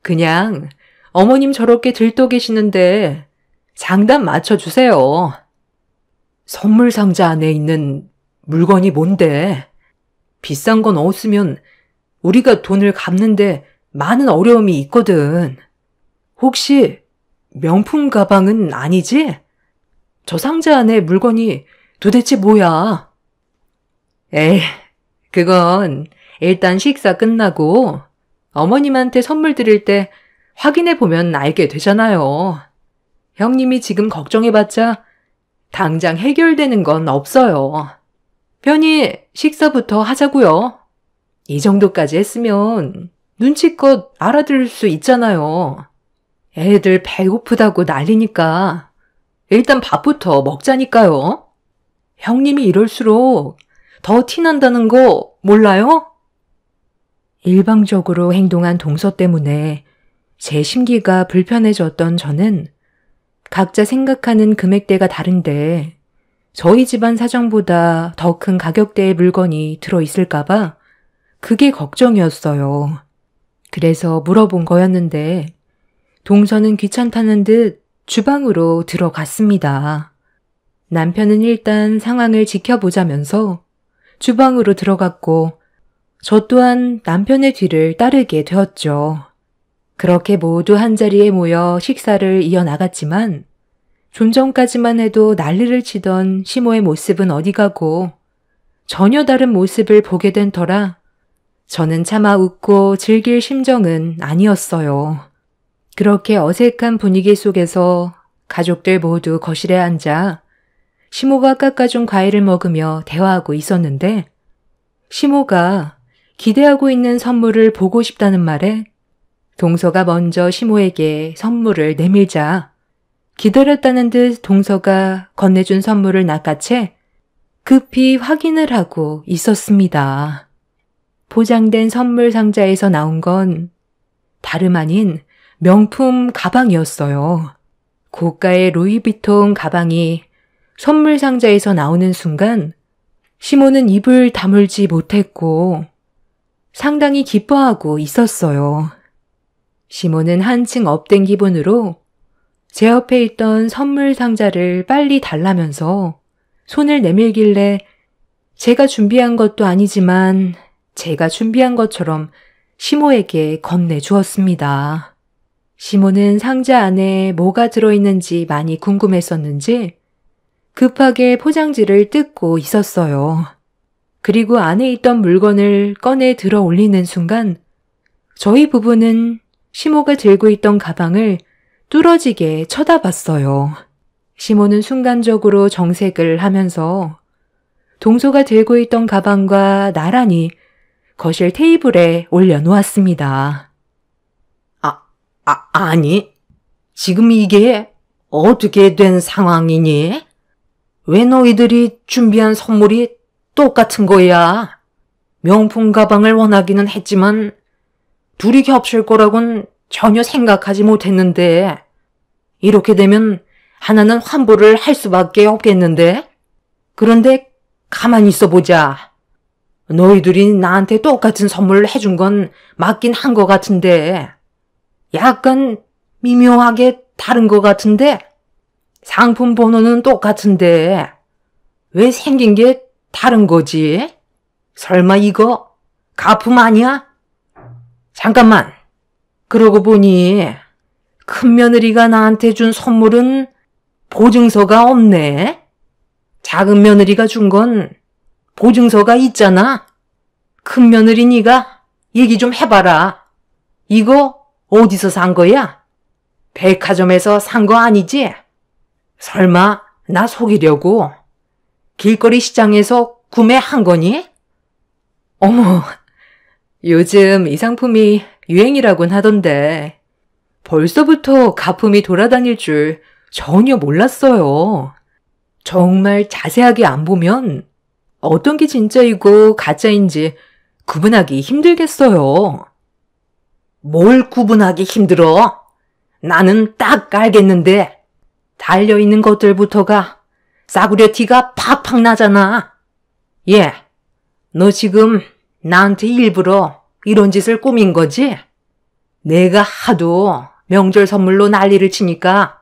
그냥 어머님 저렇게 들떠 계시는데 장단 맞춰주세요. 선물 상자 안에 있는 물건이 뭔데? 비싼 건 없으면 우리가 돈을 갚는데 많은 어려움이 있거든. 혹시 명품 가방은 아니지? 저 상자 안에 물건이 도대체 뭐야? 에이, 그건 일단 식사 끝나고 어머님한테 선물 드릴 때 확인해 보면 알게 되잖아요. 형님이 지금 걱정해봤자 당장 해결되는 건 없어요. 편히 식사부터 하자고요. 이 정도까지 했으면 눈치껏 알아들을 수 있잖아요. 애들 배고프다고 난리니까 일단 밥부터 먹자니까요. 형님이 이럴수록 더 티난다는 거 몰라요? 일방적으로 행동한 동서 때문에 제 심기가 불편해졌던 저는 각자 생각하는 금액대가 다른데 저희 집안 사정보다 더 큰 가격대의 물건이 들어있을까봐 그게 걱정이었어요. 그래서 물어본 거였는데 동서는 귀찮다는 듯 주방으로 들어갔습니다. 남편은 일단 상황을 지켜보자면서 주방으로 들어갔고 저 또한 남편의 뒤를 따르게 되었죠. 그렇게 모두 한자리에 모여 식사를 이어나갔지만 좀 전까지만 해도 난리를 치던 시모의 모습은 어디 가고 전혀 다른 모습을 보게 된 터라 저는 차마 웃고 즐길 심정은 아니었어요. 그렇게 어색한 분위기 속에서 가족들 모두 거실에 앉아 시모가 깎아준 과일을 먹으며 대화하고 있었는데 시모가 기대하고 있는 선물을 보고 싶다는 말에 동서가 먼저 시모에게 선물을 내밀자 기다렸다는 듯 동서가 건네준 선물을 낚아채 급히 확인을 하고 있었습니다. 포장된 선물 상자에서 나온 건 다름 아닌 명품 가방이었어요. 고가의 루이비통 가방이 선물 상자에서 나오는 순간 시모는 입을 다물지 못했고 상당히 기뻐하고 있었어요. 시모는 한층 업된 기분으로 제 옆에 있던 선물 상자를 빨리 달라면서 손을 내밀길래 제가 준비한 것도 아니지만 제가 준비한 것처럼 시모에게 건네주었습니다. 시모는 상자 안에 뭐가 들어있는지 많이 궁금했었는지 급하게 포장지를 뜯고 있었어요. 그리고 안에 있던 물건을 꺼내 들어 올리는 순간 저희 부부는 시모가 들고 있던 가방을 뚫어지게 쳐다봤어요. 시모는 순간적으로 정색을 하면서 동서가 들고 있던 가방과 나란히 거실 테이블에 올려놓았습니다. 아니, 지금 이게 어떻게 된 상황이니? 왜 너희들이 준비한 선물이 똑같은 거야? 명품 가방을 원하기는 했지만 둘이 겹칠 거라곤 전혀 생각하지 못했는데 이렇게 되면 하나는 환불을 할 수밖에 없겠는데? 그런데 가만히 있어 보자. 너희들이 나한테 똑같은 선물을 해준 건 맞긴 한 것 같은데 약간 미묘하게 다른 것 같은데 상품 번호는 똑같은데 왜 생긴 게 다른 거지? 설마 이거 가품 아니야? 잠깐만. 그러고 보니 큰 며느리가 나한테 준 선물은 보증서가 없네. 작은 며느리가 준 건 보증서가 있잖아. 큰 며느리 네가 얘기 좀 해봐라. 이거 어디서 산 거야? 백화점에서 산 거 아니지? 설마 나 속이려고 길거리 시장에서 구매한 거니? 어머, 요즘 이 상품이 유행이라곤 하던데 벌써부터 가품이 돌아다닐 줄 전혀 몰랐어요. 정말 자세하게 안 보면 어떤 게 진짜이고 가짜인지 구분하기 힘들겠어요. 뭘 구분하기 힘들어? 나는 딱 알겠는데 달려있는 것들부터가 싸구려 티가 팍팍 나잖아. 예, 너 지금 나한테 일부러 이런 짓을 꾸민 거지? 내가 하도 명절 선물로 난리를 치니까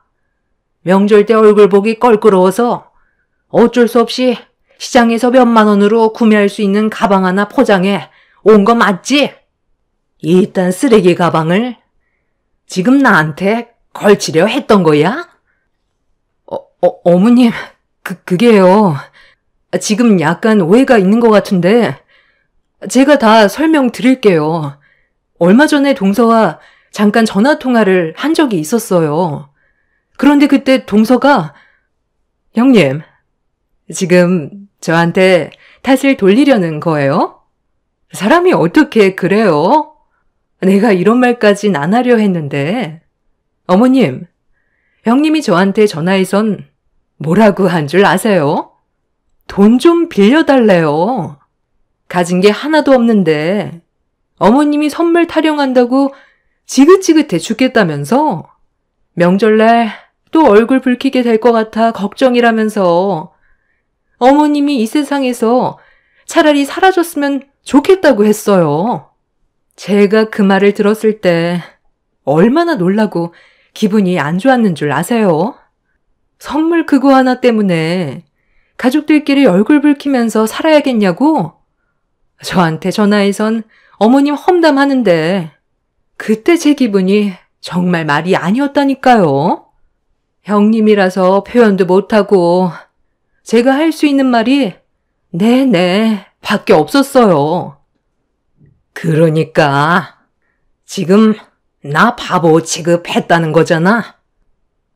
명절 때 얼굴 보기 껄끄러워서 어쩔 수 없이 시장에서 몇만 원으로 구매할 수 있는 가방 하나 포장해 온 거 맞지? 이딴 쓰레기 가방을 지금 나한테 걸치려 했던 거야? 어머님, 그게요. 지금 약간 오해가 있는 것 같은데 제가 다 설명드릴게요. 얼마 전에 동서와 잠깐 전화통화를 한 적이 있었어요. 그런데 그때 동서가 형님, 지금 저한테 탓을 돌리려는 거예요? 사람이 어떻게 그래요? 내가 이런 말까진 안 하려 했는데 어머님, 형님이 저한테 전화해선 뭐라고 한 줄 아세요? 돈 좀 빌려달래요. 가진 게 하나도 없는데 어머님이 선물 타령한다고 지긋지긋해 죽겠다면서 명절날 또 얼굴 붉히게 될 것 같아 걱정이라면서 어머님이 이 세상에서 차라리 사라졌으면 좋겠다고 했어요. 제가 그 말을 들었을 때 얼마나 놀라고 기분이 안 좋았는 줄 아세요? 선물 그거 하나 때문에 가족들끼리 얼굴 붉히면서 살아야겠냐고? 저한테 전화해선 어머님 험담하는데 그때 제 기분이 정말 말이 아니었다니까요. 형님이라서 표현도 못하고 제가 할 수 있는 말이 네네 밖에 없었어요. 그러니까 지금 나 바보 취급했다는 거잖아.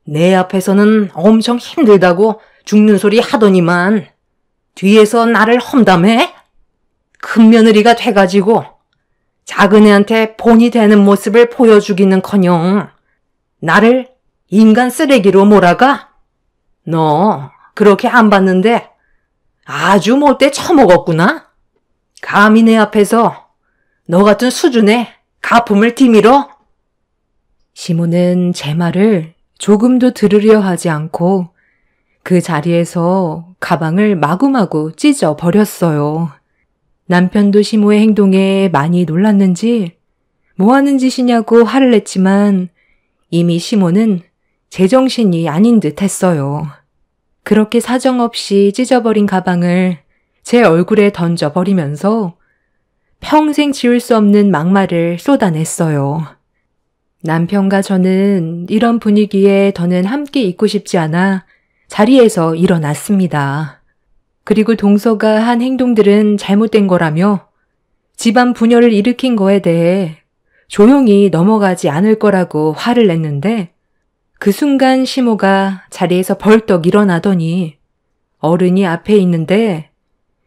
내 앞에서는 엄청 힘들다고 죽는 소리 하더니만 뒤에서 나를 험담해? 큰 며느리가 돼가지고 작은 애한테 본이 되는 모습을 보여주기는커녕 나를 인간 쓰레기로 몰아가? 너 그렇게 안 봤는데 아주 못돼 처먹었구나? 감히 내 앞에서 너 같은 수준의 가품을 뒤밀어? 시모는 제 말을 조금도 들으려 하지 않고 그 자리에서 가방을 마구마구 찢어 버렸어요. 남편도 시모의 행동에 많이 놀랐는지 뭐 하는 짓이냐고 화를 냈지만 이미 시모는 제정신이 아닌 듯 했어요. 그렇게 사정없이 찢어버린 가방을 제 얼굴에 던져버리면서 평생 지울 수 없는 막말을 쏟아냈어요. 남편과 저는 이런 분위기에 더는 함께 있고 싶지 않아 자리에서 일어났습니다. 그리고 동서가 한 행동들은 잘못된 거라며 집안 분열을 일으킨 거에 대해 조용히 넘어가지 않을 거라고 화를 냈는데 그 순간 시모가 자리에서 벌떡 일어나더니 어른이 앞에 있는데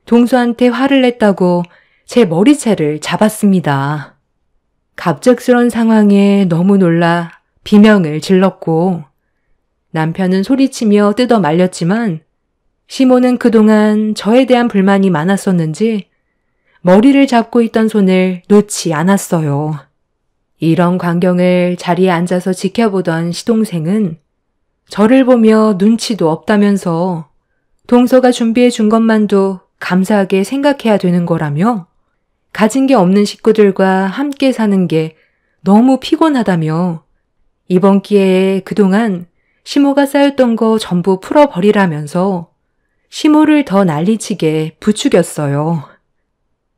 동서한테 화를 냈다고 제 머리채를 잡았습니다. 갑작스런 상황에 너무 놀라 비명을 질렀고 남편은 소리치며 뜯어 말렸지만 시모는 그동안 저에 대한 불만이 많았었는지 머리를 잡고 있던 손을 놓지 않았어요. 이런 광경을 자리에 앉아서 지켜보던 시동생은 저를 보며 눈치도 없다면서 동서가 준비해 준 것만도 감사하게 생각해야 되는 거라며 가진 게 없는 식구들과 함께 사는 게 너무 피곤하다며 이번 기회에 그동안 시모가 쌓였던 거 전부 풀어버리라면서 시모를 더 난리치게 부추겼어요.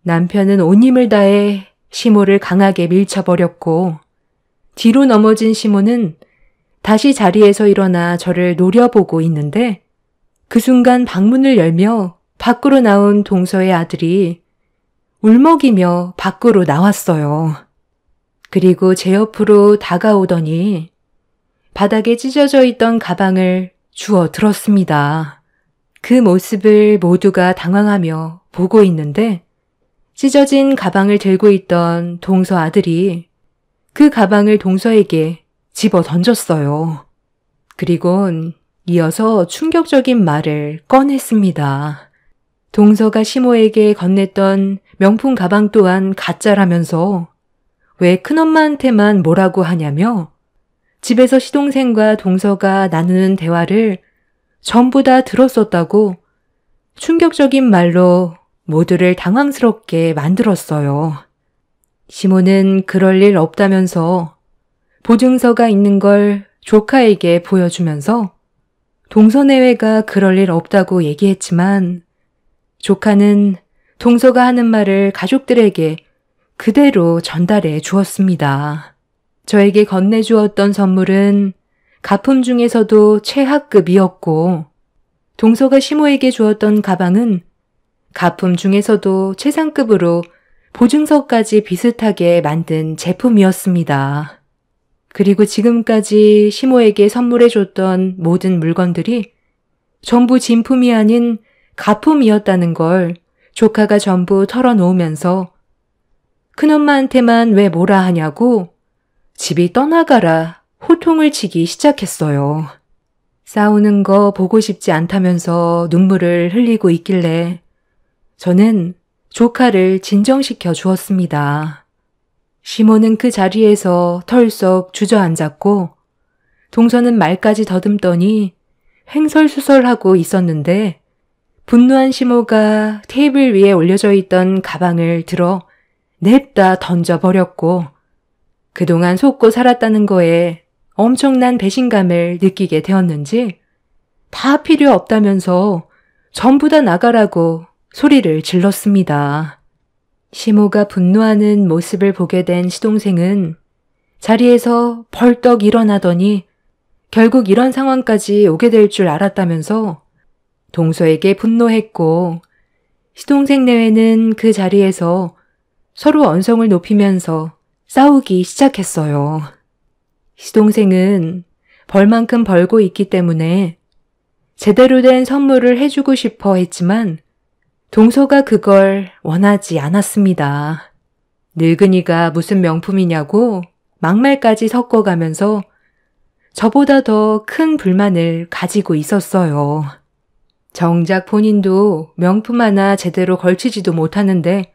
남편은 온 힘을 다해 시모를 강하게 밀쳐버렸고 뒤로 넘어진 시모는 다시 자리에서 일어나 저를 노려보고 있는데 그 순간 방문을 열며 밖으로 나온 동서의 아들이 울먹이며 밖으로 나왔어요. 그리고 제 옆으로 다가오더니 바닥에 찢어져 있던 가방을 주워 들었습니다. 그 모습을 모두가 당황하며 보고 있는데 찢어진 가방을 들고 있던 동서 아들이 그 가방을 동서에게 집어 던졌어요. 그리곤 이어서 충격적인 말을 꺼냈습니다. 동서가 시모에게 건넸던 명품 가방 또한 가짜라면서 왜 큰엄마한테만 뭐라고 하냐며 집에서 시동생과 동서가 나누는 대화를 전부 다 들었었다고 충격적인 말로 모두를 당황스럽게 만들었어요. 시모는 그럴 일 없다면서 보증서가 있는 걸 조카에게 보여주면서 동서내외가 그럴 일 없다고 얘기했지만 조카는 동서가 하는 말을 가족들에게 그대로 전달해 주었습니다. 저에게 건네주었던 선물은 가품 중에서도 최하급이었고 동서가 시모에게 주었던 가방은 가품 중에서도 최상급으로 보증서까지 비슷하게 만든 제품이었습니다. 그리고 지금까지 시모에게 선물해줬던 모든 물건들이 전부 진품이 아닌 가품이었다는 걸 조카가 전부 털어놓으면서 큰엄마한테만 왜 뭐라 하냐고 집이 떠나가라 호통을 치기 시작했어요. 싸우는 거 보고 싶지 않다면서 눈물을 흘리고 있길래 저는 조카를 진정시켜 주었습니다. 시모는 그 자리에서 털썩 주저앉았고 동서는 말까지 더듬더니 횡설수설하고 있었는데 분노한 시모가 테이블 위에 올려져 있던 가방을 들어 냅다 던져버렸고 그동안 속고 살았다는 거에 엄청난 배신감을 느끼게 되었는지 다 필요 없다면서 전부 다 나가라고 소리를 질렀습니다. 시모가 분노하는 모습을 보게 된 시동생은 자리에서 벌떡 일어나더니 결국 이런 상황까지 오게 될 줄 알았다면서 동서에게 분노했고 시동생 내외는 그 자리에서 서로 언성을 높이면서 싸우기 시작했어요. 시동생은 벌만큼 벌고 있기 때문에 제대로 된 선물을 해주고 싶어 했지만 동서가 그걸 원하지 않았습니다. 늙은이가 무슨 명품이냐고 막말까지 섞어가면서 저보다 더 큰 불만을 가지고 있었어요. 정작 본인도 명품 하나 제대로 걸치지도 못하는데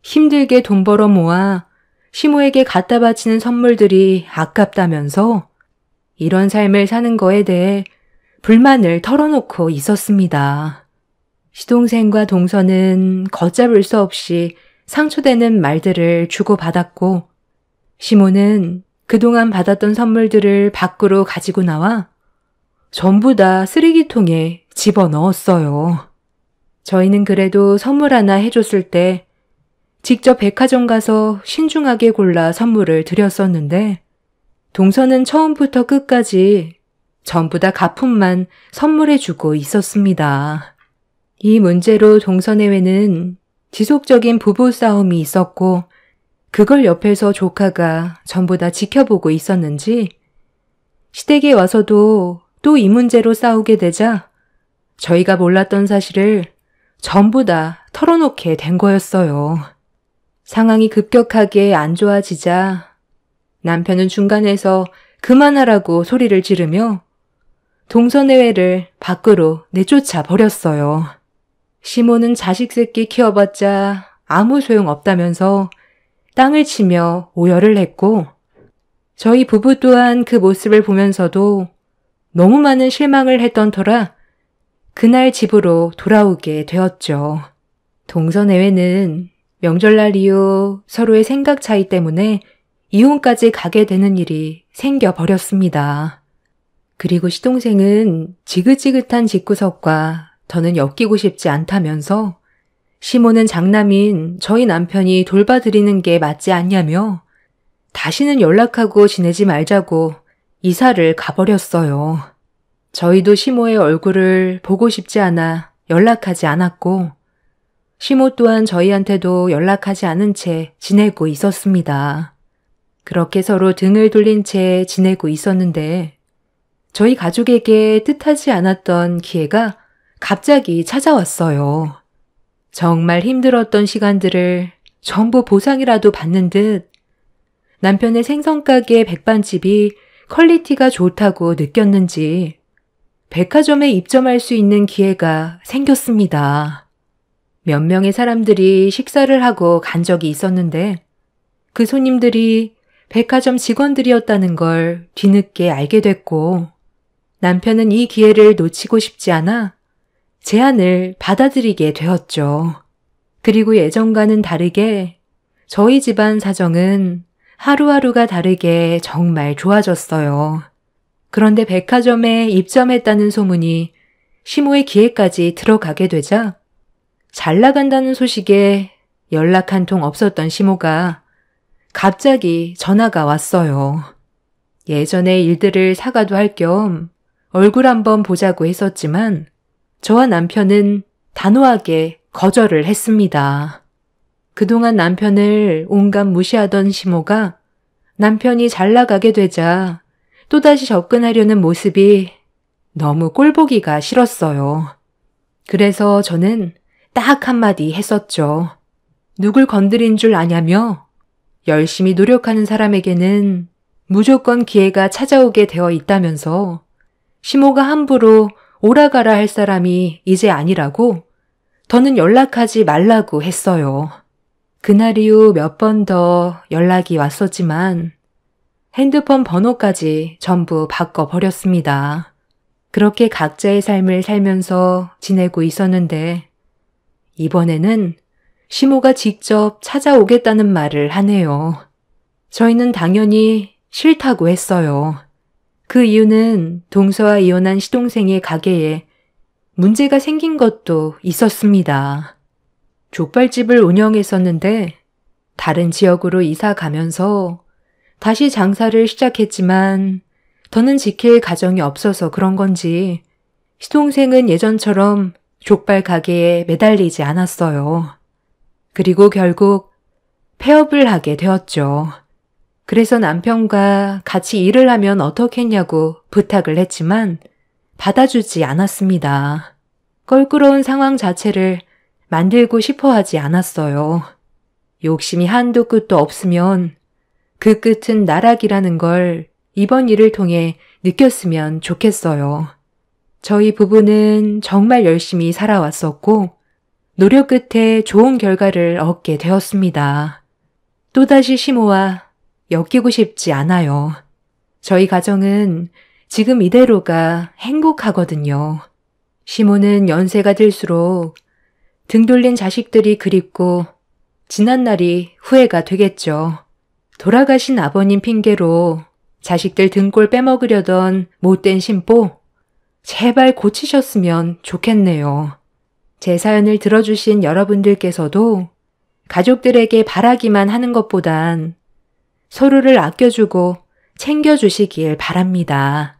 힘들게 돈 벌어 모아 시모에게 갖다 바치는 선물들이 아깝다면서 이런 삶을 사는 거에 대해 불만을 털어놓고 있었습니다. 시동생과 동서는 걷잡을 수 없이 상처되는 말들을 주고받았고 시모는 그동안 받았던 선물들을 밖으로 가지고 나와 전부 다 쓰레기통에 집어넣었어요. 저희는 그래도 선물 하나 해줬을 때 직접 백화점 가서 신중하게 골라 선물을 드렸었는데 동서는 처음부터 끝까지 전부 다 가품만 선물해주고 있었습니다. 이 문제로 동서 내외는 지속적인 부부싸움이 있었고 그걸 옆에서 조카가 전부 다 지켜보고 있었는지 시댁에 와서도 또 이 문제로 싸우게 되자 저희가 몰랐던 사실을 전부 다 털어놓게 된 거였어요. 상황이 급격하게 안 좋아지자 남편은 중간에서 그만하라고 소리를 지르며 동서내외를 밖으로 내쫓아 버렸어요. 시모는 자식 새끼 키워봤자 아무 소용 없다면서 땅을 치며 오열을 했고 저희 부부 또한 그 모습을 보면서도 너무 많은 실망을 했던 터라 그날 집으로 돌아오게 되었죠. 동서내외는 명절날 이후 서로의 생각 차이 때문에 이혼까지 가게 되는 일이 생겨버렸습니다. 그리고 시동생은 지긋지긋한 집구석과 더는 엮이고 싶지 않다면서 시모는 장남인 저희 남편이 돌봐드리는 게 맞지 않냐며 다시는 연락하고 지내지 말자고 이사를 가버렸어요. 저희도 시모의 얼굴을 보고 싶지 않아 연락하지 않았고 시모 또한 저희한테도 연락하지 않은 채 지내고 있었습니다. 그렇게 서로 등을 돌린 채 지내고 있었는데 저희 가족에게 뜻하지 않았던 기회가 갑자기 찾아왔어요. 정말 힘들었던 시간들을 전부 보상이라도 받는 듯 남편의 생선가게 백반집이 퀄리티가 좋다고 느꼈는지 백화점에 입점할 수 있는 기회가 생겼습니다. 몇 명의 사람들이 식사를 하고 간 적이 있었는데 그 손님들이 백화점 직원들이었다는 걸 뒤늦게 알게 됐고 남편은 이 기회를 놓치고 싶지 않아 제안을 받아들이게 되었죠. 그리고 예전과는 다르게 저희 집안 사정은 하루하루가 다르게 정말 좋아졌어요. 그런데 백화점에 입점했다는 소문이 시모의 귀에까지 들어가게 되자 잘 나간다는 소식에 연락 한 통 없었던 시모가 갑자기 전화가 왔어요. 예전에 일들을 사과도 할 겸 얼굴 한번 보자고 했었지만 저와 남편은 단호하게 거절을 했습니다. 그동안 남편을 온갖 무시하던 시모가 남편이 잘 나가게 되자 또다시 접근하려는 모습이 너무 꼴보기가 싫었어요. 그래서 저는 딱 한마디 했었죠. 누굴 건드린 줄 아냐며 열심히 노력하는 사람에게는 무조건 기회가 찾아오게 되어 있다면서 시모가 함부로 오라가라 할 사람이 이제 아니라고 더는 연락하지 말라고 했어요. 그날 이후 몇 번 더 연락이 왔었지만 핸드폰 번호까지 전부 바꿔버렸습니다. 그렇게 각자의 삶을 살면서 지내고 있었는데 이번에는 시모가 직접 찾아오겠다는 말을 하네요. 저희는 당연히 싫다고 했어요. 그 이유는 동서와 이혼한 시동생의 가게에 문제가 생긴 것도 있었습니다. 족발집을 운영했었는데 다른 지역으로 이사 가면서 다시 장사를 시작했지만 더는 지킬 가정이 없어서 그런 건지 시동생은 예전처럼 족발 가게에 매달리지 않았어요. 그리고 결국 폐업을 하게 되었죠. 그래서 남편과 같이 일을 하면 어떻겠냐고 부탁을 했지만 받아주지 않았습니다. 껄끄러운 상황 자체를 만들고 싶어 하지 않았어요. 욕심이 한도 끝도 없으면 그 끝은 나락이라는 걸 이번 일을 통해 느꼈으면 좋겠어요. 저희 부부는 정말 열심히 살아왔었고 노력 끝에 좋은 결과를 얻게 되었습니다. 또다시 시모와 엮이고 싶지 않아요. 저희 가정은 지금 이대로가 행복하거든요. 시모는 연세가 들수록 등 돌린 자식들이 그립고 지난 날이 후회가 되겠죠. 돌아가신 아버님 핑계로 자식들 등골 빼먹으려던 못된 심보, 제발 고치셨으면 좋겠네요. 제 사연을 들어주신 여러분들께서도 가족들에게 바라기만 하는 것보단 서로를 아껴주고 챙겨주시길 바랍니다.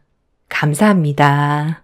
감사합니다.